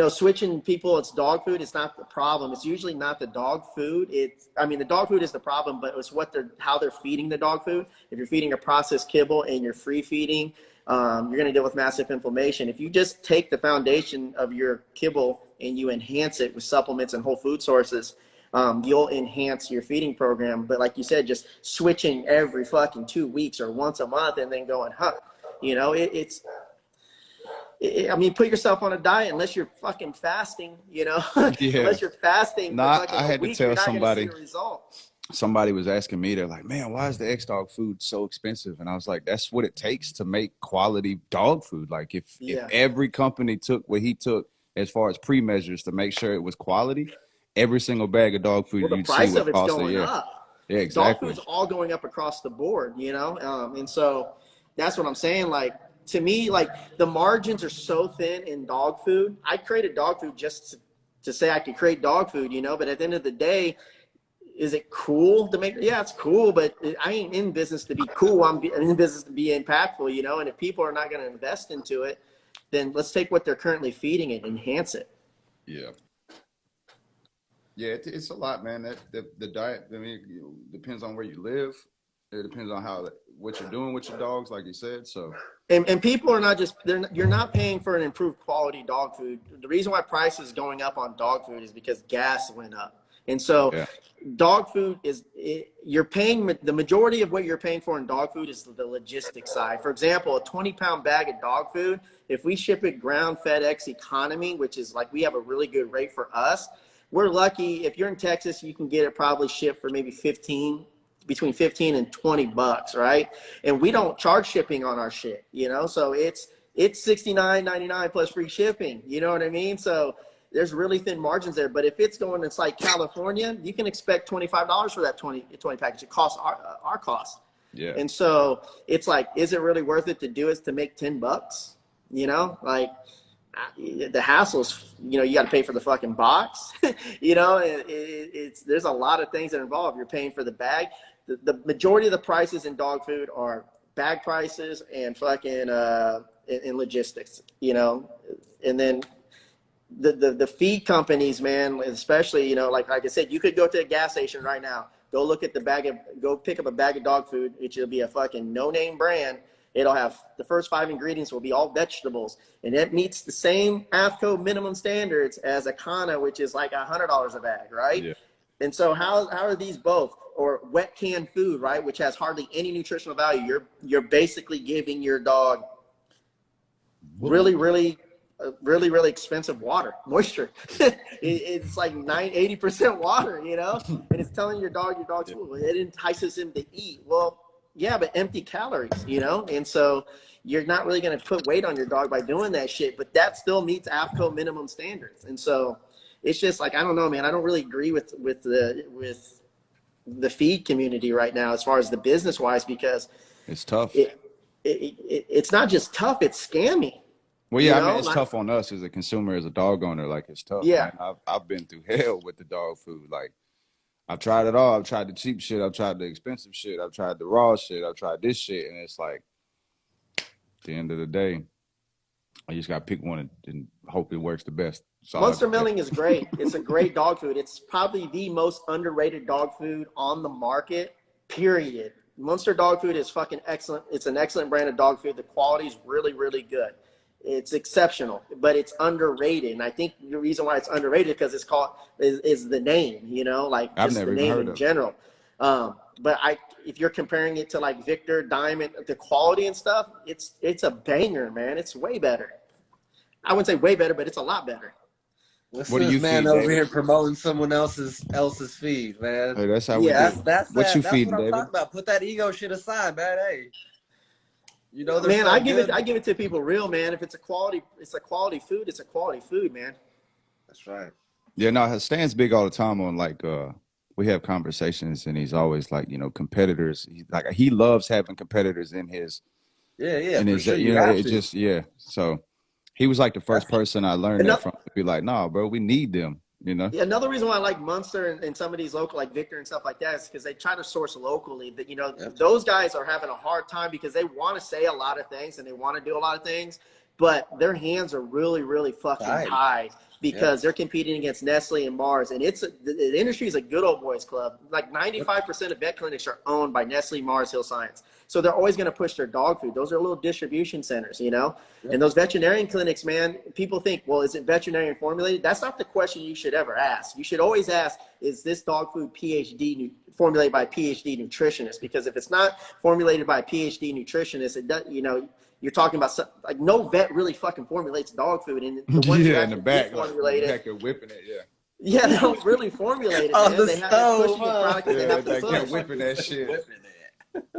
S2: switching people, it's dog food. It's not the problem. It's usually not the dog food. The dog food is the problem, but it's how they're feeding the dog food. If you're feeding a processed kibble and you're free feeding, you're going to deal with massive inflammation. If you just take the foundation of your kibble and you enhance it with supplements and whole food sources, you'll enhance your feeding program. But like you said, just switching every fucking 2 weeks or once a month and then going, put yourself on a diet unless you're fucking fasting, unless you're fasting for fucking a week, you're not going to see the result.
S1: Somebody was asking me, they're like, man, why is the X-Dog food so expensive? And I was like, that's what it takes to make quality dog food. Like, if every company took what he took as far as pre-measures to make sure it was quality, every single bag of dog food
S2: the
S1: you'd
S2: price
S1: see
S2: of it's going up.
S1: Yeah, exactly.
S2: Dog food's all going up across the board, and so that's what I'm saying. Like, to me, like, the margins are so thin in dog food. I created dog food just to say I could create dog food, but at the end of the day, is it cool to make? Yeah, it's cool, but I ain't in business to be cool. I'm in business to be impactful, and if people are not going to invest into it, then let's take what they're currently feeding and enhance it.
S1: Yeah. Yeah, it's a lot, man. The diet, depends on where you live. It depends on what you're doing with your dogs, like you said. So,
S2: and people are not just you're not paying for an improved quality dog food. The reason why price is going up on dog food is because gas went up. And so dog food you're paying, the majority of what you're paying for in dog food is the logistics side. For example, a 20-pound bag of dog food, if we ship it ground FedEx economy, which is like, we have a really good rate for us, we're lucky. If you're in Texas, you can get it probably shipped for maybe between 15 and 20 bucks, right? And we don't charge shipping on our shit, so it's $69.99 plus free shipping, you know what I mean? So there's really thin margins there. But if it's going, it's like California, you can expect $25 for that 20 package. It costs our cost.
S1: Yeah.
S2: And so it's like, is it really worth it to do it to make 10 bucks? Like, the hassles, you got to pay for the fucking box, there's a lot of things that are involved. You're paying for the bag. The majority of the prices in dog food are bag prices and fucking, in logistics, and then the feed companies, man, especially, like I said, you could go to a gas station right now, go pick up a bag of dog food. It should be a fucking no-name brand. It'll have the first 5 ingredients will be all vegetables, and it meets the same AFCO minimum standards as a Kana, which is like $100 a bag, right?
S1: Yeah.
S2: And so how are these both? Or wet canned food, right, which has hardly any nutritional value. You're basically giving your dog really expensive water, moisture. It's like 80% water, and it's telling your dog's full. It entices him to eat. Well, yeah, but empty calories, and so you're not really going to put weight on your dog by doing that shit, but that still meets AFCO minimum standards. And so it's just like, I don't know, man, I don't really agree with the feed community right now as far as the business wise, because
S1: it's tough.
S2: it's not just tough, it's scammy.
S1: Well, yeah, I mean, it's tough on us as a consumer, as a dog owner. Like, it's tough,
S2: yeah.
S1: man. I've been through hell with the dog food. Like, I've tried it all. I've tried the cheap shit. I've tried the expensive shit. I've tried the raw shit. I've tried this shit. And it's like, at the end of the day, I just got to pick one and hope it works the best.
S2: Munster milling is great. It's a great dog food. It's probably the most underrated dog food on the market, period. Munster dog food is fucking excellent. It's an excellent brand of dog food. The quality is really, really good. It's exceptional, but it's underrated. And I think the reason why it's underrated because it's called is the name, you know, like
S1: I've never
S2: the name in
S1: heard
S2: general. But if you're comparing it to like Victor, Diamond, the quality and stuff, it's a banger, man. It's way better. I wouldn't say way better, but it's a lot better.
S4: What do you man feed, over David? Here promoting someone else's feed, man?
S1: Hey, that's how we do.
S4: That's
S1: what you feeding,
S4: what I'm
S1: David?
S4: talking about. Put that ego shit aside, man. Hey. You know,
S2: man, I give it to people real, man. If it's a quality food, it's a quality food, man.
S4: That's right.
S1: Yeah, no, Stan's big all the time on like we have conversations and he's always like, you know, competitors. He loves having competitors in his
S4: in his sure.
S1: You know, it just so he was like the first person I learned that from, to be like, nah, bro, we need them. You know?
S2: Yeah, another reason why I like Munster and some of these local, like Victor and stuff like that, is because they try to source locally. That, you know, those guys are having a hard time because they want to say a lot of things and they want to do a lot of things, but their hands are really, really fucking tied because they're competing against Nestle and Mars. And the industry is a good old boys club. Like 95% of vet clinics are owned by Nestle, Mars, Hill Science. So they're always going to push their dog food. Those are little distribution centers, you know? And those veterinarian clinics, man, people think, well, is it veterinarian formulated? That's not the question you should ever ask. You should always ask, is this dog food formulated by PhD nutritionist? Because if it's not formulated by a PhD nutritionist, it does, you know, you're talking about like no vet really fucking formulates dog food, and the ones
S1: in the back,
S2: formulated,
S1: like you're whipping it,
S2: yeah, they don't really formulate it.
S4: Man.
S2: They have to push the product.
S1: They have to push. Whipping that shit.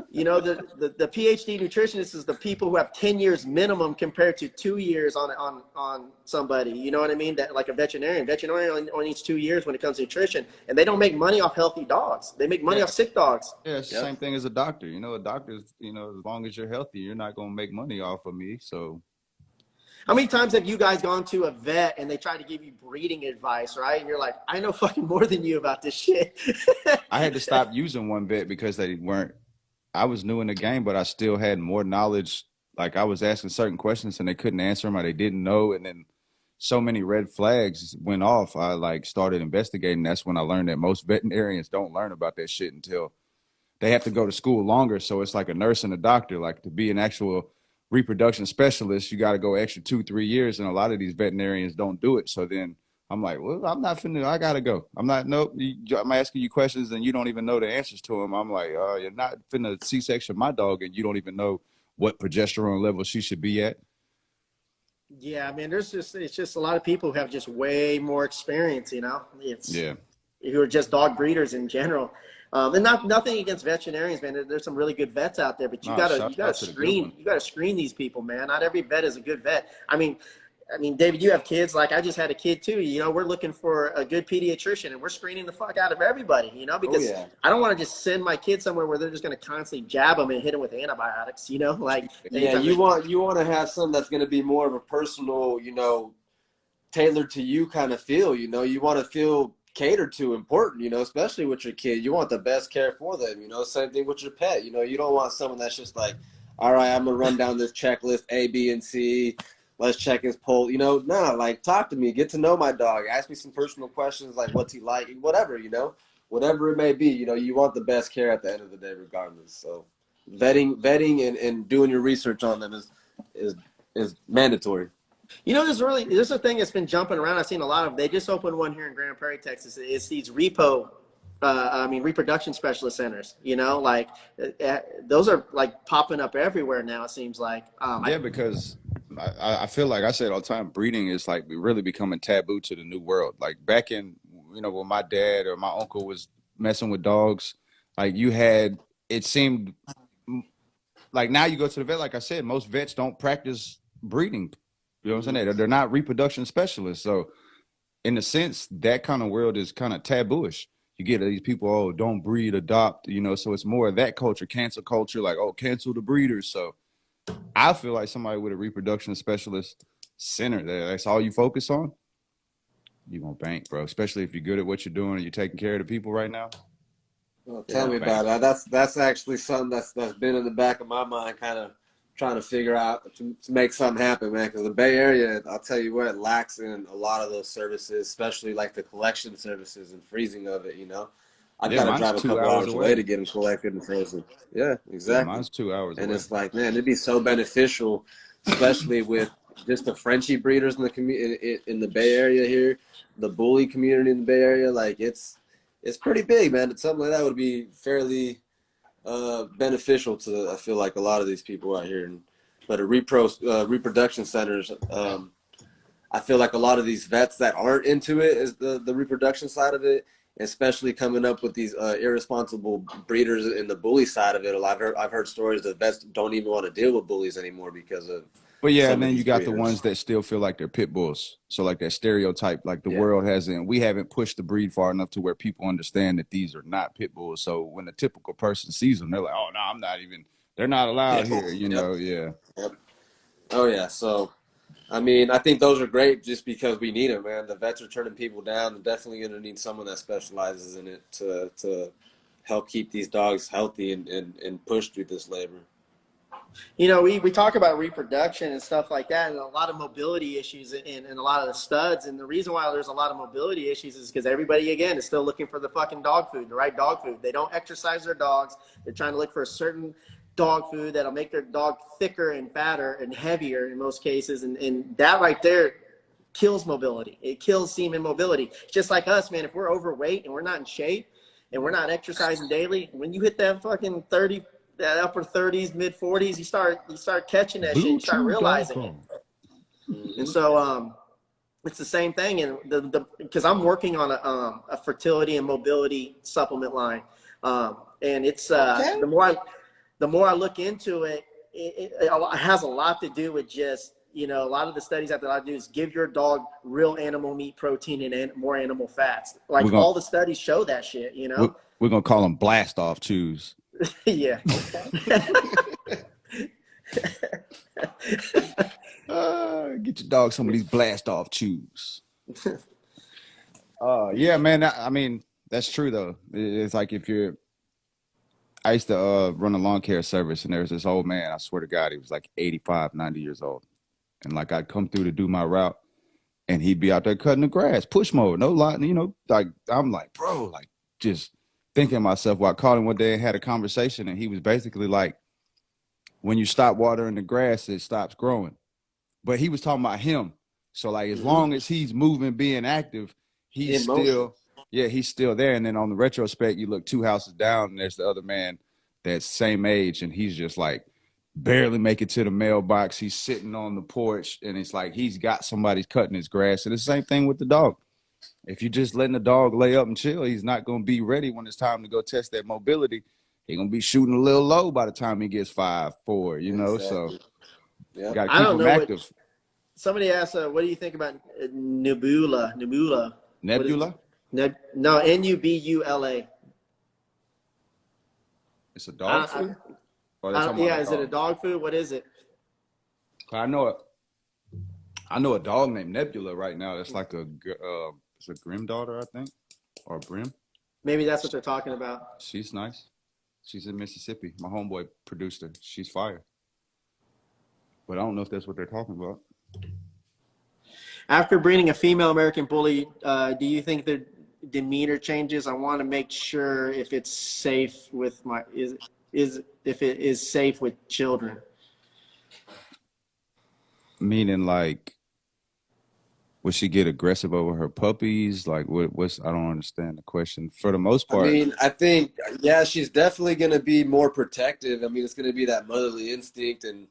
S2: You know, the PhD nutritionists is the people who have 10 years minimum compared to 2 years on somebody. You know what I mean? That like a veterinarian. Veterinarian only needs 2 years when it comes to nutrition, and they don't make money off healthy dogs. They make money off sick dogs.
S1: Yeah, it's the same thing as a doctor. You know, a doctor's, you know, as long as you're healthy, you're not going to make money off of me. So
S2: how many times have you guys gone to a vet and they try to give you breeding advice, right? And you're like, I know fucking more than you about this shit.
S1: I had to stop using one vet because they weren't. I was new in the game, but I still had more knowledge. Like I was asking certain questions and they couldn't answer them or they didn't know. And then so many red flags went off. I like started investigating. That's when I learned that most veterinarians don't learn about that shit until they have to go to school longer. So it's like a nurse and a doctor. Like to be an actual reproduction specialist, you got to go extra 2-3 years. And a lot of these veterinarians don't do it. So then I'm like, well, I'm not finna, I gotta go. I'm asking you questions and you don't even know the answers to them. I'm like, you're not finna C-section my dog and you don't even know what progesterone level she should be at.
S2: Yeah, I mean, it's just a lot of people who have just way more experience, you know? Who are just dog breeders in general. And nothing against veterinarians, man. There's some really good vets out there, but you gotta screen these people, man. Not every vet is a good vet. I mean, David, you have kids. Like I just had a kid too. You know, we're looking for a good pediatrician, and we're screening the fuck out of everybody. You know, because I don't want to just send my kid somewhere where they're just going to constantly jab them and hit them with antibiotics. You know, like
S4: you want to have something that's going to be more of a personal, you know, tailored to you kind of feel. You know, you want to feel catered to, important. You know, especially with your kid, you want the best care for them. You know, same thing with your pet. You know, you don't want someone that's just like, all right, I'm gonna run down this checklist A, B, and C. Let's check his poll. You know, like talk to me, get to know my dog, ask me some personal questions like what's he like, whatever, you know, whatever it may be. You know, you want the best care at the end of the day, regardless. So vetting and doing your research on them is mandatory.
S2: You know, there's a thing that's been jumping around. I've seen a lot of. They just opened one here in Grand Prairie, Texas. It's these reproduction specialist centers. You know, like those are like popping up everywhere now. It seems like.
S1: Because I feel like I say it all the time. Breeding is like really becoming taboo to the new world. Like back in, you know, when my dad or my uncle was messing with dogs, like it seemed like now you go to the vet. Like I said, most vets don't practice breeding. You know what I'm saying? They're not reproduction specialists. So in a sense, that kind of world is kind of tabooish. You get these people, don't breed, adopt, you know, so it's more of that culture, cancel culture, like, cancel the breeders. So I feel like somebody with a reproduction specialist center that's all you focus on, you gonna bank, bro. Especially if you're good at what you're doing and you're taking care of the people right now.
S4: Well,
S1: You're
S4: tell
S1: gonna
S4: me
S1: bank.
S4: about it. That's actually something that's been in the back of my mind, kind of trying to figure out to make something happen, man. Because the Bay Area, I'll tell you what, lacks in a lot of those services, especially like the collection services and freezing of it. You know, I've
S1: Yeah,
S4: got to
S1: mine's
S4: drive a
S1: two
S4: couple
S1: hours
S4: hours away
S1: away.
S4: to get them collected and frozen. Yeah,
S1: Yeah,
S4: exactly.
S1: mine's 2 hours
S4: And
S1: away.
S4: it's like, man, it'd be so beneficial, especially with just the Frenchie breeders in the community in the Bay Area here, the bully community in the Bay Area. Like it's pretty big, man. It's something like that would be fairly beneficial to, I feel like, a lot of these people out here. But a reproduction centers, I feel like a lot of these vets that aren't into it is the reproduction side of it, especially coming up with these irresponsible breeders in the bully side of it. I've heard stories that vets don't even want to deal with bullies anymore because of
S1: But yeah, and
S4: some of
S1: then you
S4: these
S1: got the ones
S4: breeders.
S1: that still feel like they're pit bulls. So like that stereotype, like the
S4: Yeah.
S1: world hasn't, we haven't pushed the breed far enough to where people understand that these are not pit bulls. So when a typical person sees them, they're like, oh no, I'm not even, they're not allowed
S4: Yep.
S1: here, you
S4: Yep.
S1: know? Yeah.
S4: Yep. Oh yeah. So I mean, I think those are great just because we need them, man. The vets are turning people down. They're definitely going to need someone that specializes in it to help keep these dogs healthy and push through this labor.
S2: You know, we talk about reproduction and stuff like that, and a lot of mobility issues in a lot of the studs. And the reason why there's a lot of mobility issues is because everybody, again, is still looking for the fucking dog food, the right dog food. They don't exercise their dogs. They're trying to look for a certain dog food that'll make their dog thicker and fatter and heavier in most cases. And that right there kills mobility. It kills semen mobility. It's just like us, man. If we're overweight and we're not in shape and we're not exercising daily, when you hit that fucking 30, that upper 30s, mid 40s, you start catching that shit. You start realizing it.
S4: Mm-hmm.
S2: And so it's the same thing. And because I'm working on a fertility and mobility supplement line, and it's
S4: Okay.
S2: the more I look into it, it has a lot to do with just, you know, a lot of the studies that I do is give your dog real animal meat protein and more animal fats. Like
S1: We're going
S2: all the studies show that shit, you know?
S1: we're going to call them blast off chews.
S2: Yeah.
S1: Get your dog some of these blast off chews. Yeah, man. I mean, that's true though. It's like if you're, I used to run a lawn care service, and there was this old man. I swear to God, he was like 85, 90 years old. And like I'd come through to do my route, and he'd be out there cutting the grass, push mode, no lot, you know. Like I'm like, bro, like just thinking to myself. Well, I called him one day and had a conversation, and he was basically like, when you stop watering the grass, it stops growing. But he was talking about him. So like as
S4: Mm-hmm.
S1: long as he's moving, being active, he's
S4: In motion.
S1: still, yeah, he's still there. And then on the retrospect, you look 2 houses down, and there's the other man that's same age, and he's just like barely make it to the mailbox. He's sitting on the porch, and it's like he's got somebody cutting his grass. And it's the same thing with the dog. If you're just letting the dog lay up and chill, he's not going to be ready when it's time to go test that mobility. He's going to be shooting a little low by the time he gets 5'4", you know? So
S4: Exactly. Yep.
S1: got to
S2: I
S1: keep
S2: don't
S1: him
S2: know what
S1: active.
S2: somebody asked. What do you think about Nebula? Nebula. What is
S1: Nebula?
S2: no, Nubula.
S1: It's a dog food? Or they talking about
S2: Yeah,
S1: a
S2: is it a
S1: dog?
S2: dog food? What is it?
S1: I know it. I know a dog named Nebula right now. That's like it's a Grim daughter, I think, or Brim.
S2: Maybe that's what they're talking about.
S1: She's nice. She's in Mississippi. My homeboy produced her. She's fire. But I don't know if that's what they're talking about.
S2: After breeding a female American bully, do you think the demeanor changes? I want to make sure if it's safe with if it is safe with children.
S1: Meaning, like, would she get aggressive over her puppies? Like, what's? I don't understand the question. For the most
S4: I
S1: part,
S4: mean, I think, yeah, she's definitely going to be more protective. I mean, it's going to be that motherly instinct, and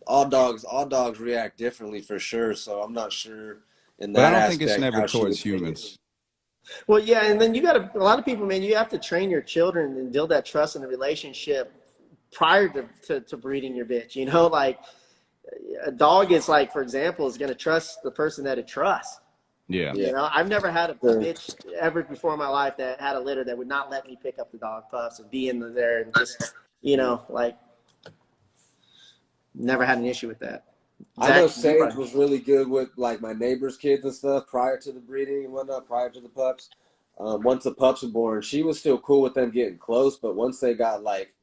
S4: all dogs react differently for sure. So I'm not sure in
S1: but I
S4: that
S1: don't think it's
S4: aspect
S1: never
S4: how she
S1: towards
S4: would take it.
S1: humans.
S2: Well, yeah, and then you got a lot of people, man. You have to train your children and build that trust in the relationship prior to breeding your bitch. You know, like a dog is like, for example, is going to trust the person that it trusts.
S1: Yeah.
S2: You know, I've never had a bitch ever before in my life that had a litter that would not let me pick up the dog pups and be in there and just, you know, like. never had an issue with that.
S4: I know
S2: Zach, you
S4: Sage
S2: probably-
S4: was really good with like my neighbor's kids and stuff prior to the breeding and whatnot, prior to the pups. Once the pups were born, she was still cool with them getting close, but once they got like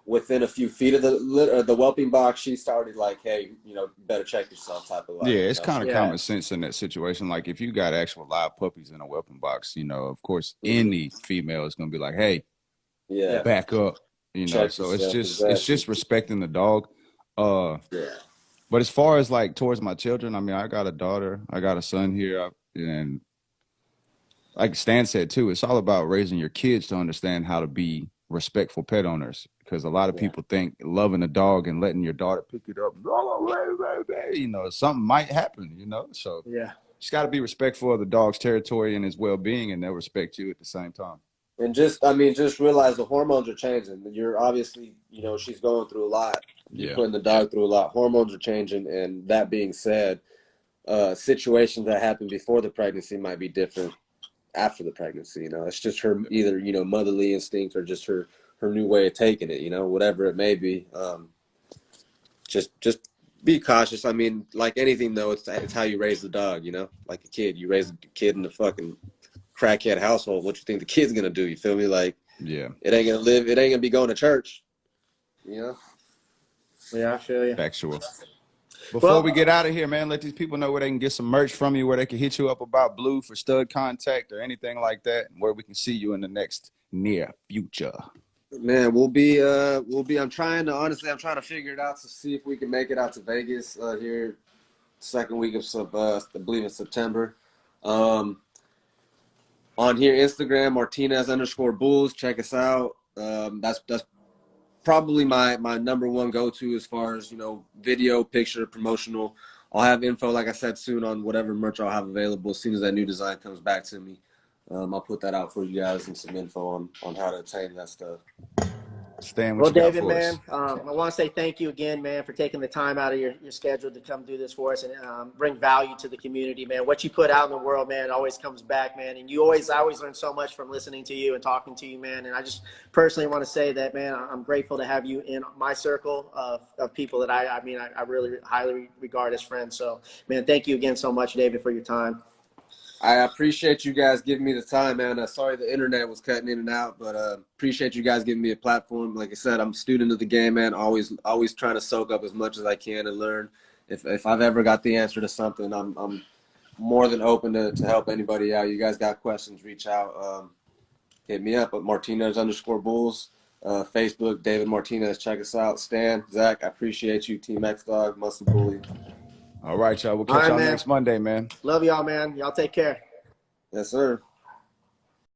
S4: within a few feet of the whelping box, she started like, hey, you know, better check yourself type of like.
S1: Yeah, it's
S4: you know?
S1: kind of
S2: Yeah.
S1: common sense in that situation. Like if you got actual live puppies in a whelping box, you know, of course,
S4: Mhm.
S1: any female is gonna be like, "Hey,
S4: Yeah.
S1: back up," you know.
S4: Check
S1: So
S4: yourself,
S1: it's
S4: exactly.
S1: just respecting the dog.
S4: Yeah.
S1: But as far as like towards my children, I mean, I got a daughter, I got a son here, and like Stan said too, it's all about raising your kids to understand how to be respectful pet owners. Because a lot of people think loving a dog and letting your daughter pick it up, you know, something might happen, you know. So
S2: yeah.
S1: just got to be respectful of the dog's territory and his well-being, and they'll respect you at the same time.
S4: And just, I mean, just realize the hormones are changing. You're obviously, you know, she's going through a lot. You're putting the dog through a lot. Hormones are changing. And that being said, situations that happened before the pregnancy might be different after the pregnancy. You know, it's just her either, you know, motherly instinct or just her new way of taking it, you know, whatever it may be. Just be cautious. I mean, like anything though, it's how you raise the dog, you know, like a kid. You raise a kid in the fucking crackhead household. What you think the kid's gonna do? You feel me? Like,
S1: Yeah,
S4: it ain't gonna be going to church, you know.
S2: Yeah, I feel you.
S1: factual. Before we get out of here, man, let these people know where they can get some merch from you, where they can hit you up about Blue for stud contact or anything like that, and where we can see you in the next near future.
S4: Man, we'll be I'm trying to figure it out to see if we can make it out to Vegas here second week of I believe in September. On here, Instagram, Martinez_Bullz. Check us out. That's probably my number one go-to as far as, you know, video, picture, promotional. I'll have info, like I said, soon on whatever merch I'll have available. As soon as that new design comes back to me, I'll put that out for you guys and some info on how to obtain that stuff.
S1: Stan, what
S2: Well,
S1: you got
S2: David,
S1: for us?
S2: man, I want to say thank you again, man, for taking the time out of your schedule to come do this for us and bring value to the community, man. What you put out in the world, man, always comes back, man. And I always learn so much from listening to you and talking to you, man. And I just personally want to say that, man, I'm grateful to have you in my circle of people that I really highly regard as friends. So, man, thank you again so much, David, for your time.
S4: I appreciate you guys giving me the time, man. Sorry the internet was cutting in and out, but appreciate you guys giving me a platform. Like I said, I'm a student of the game, man. Always trying to soak up as much as I can and learn. If I've ever got the answer to something, I'm more than open to help anybody out. You guys got questions, reach out. Hit me up at Martinez_Bullz. Facebook, David Martinez. Check us out. Stan, Zach, I appreciate you. Team X Dog, Muscle Bully.
S1: All right, y'all. We'll catch y'all next Monday, man.
S2: Love y'all, man. Y'all take care.
S4: Yes, sir.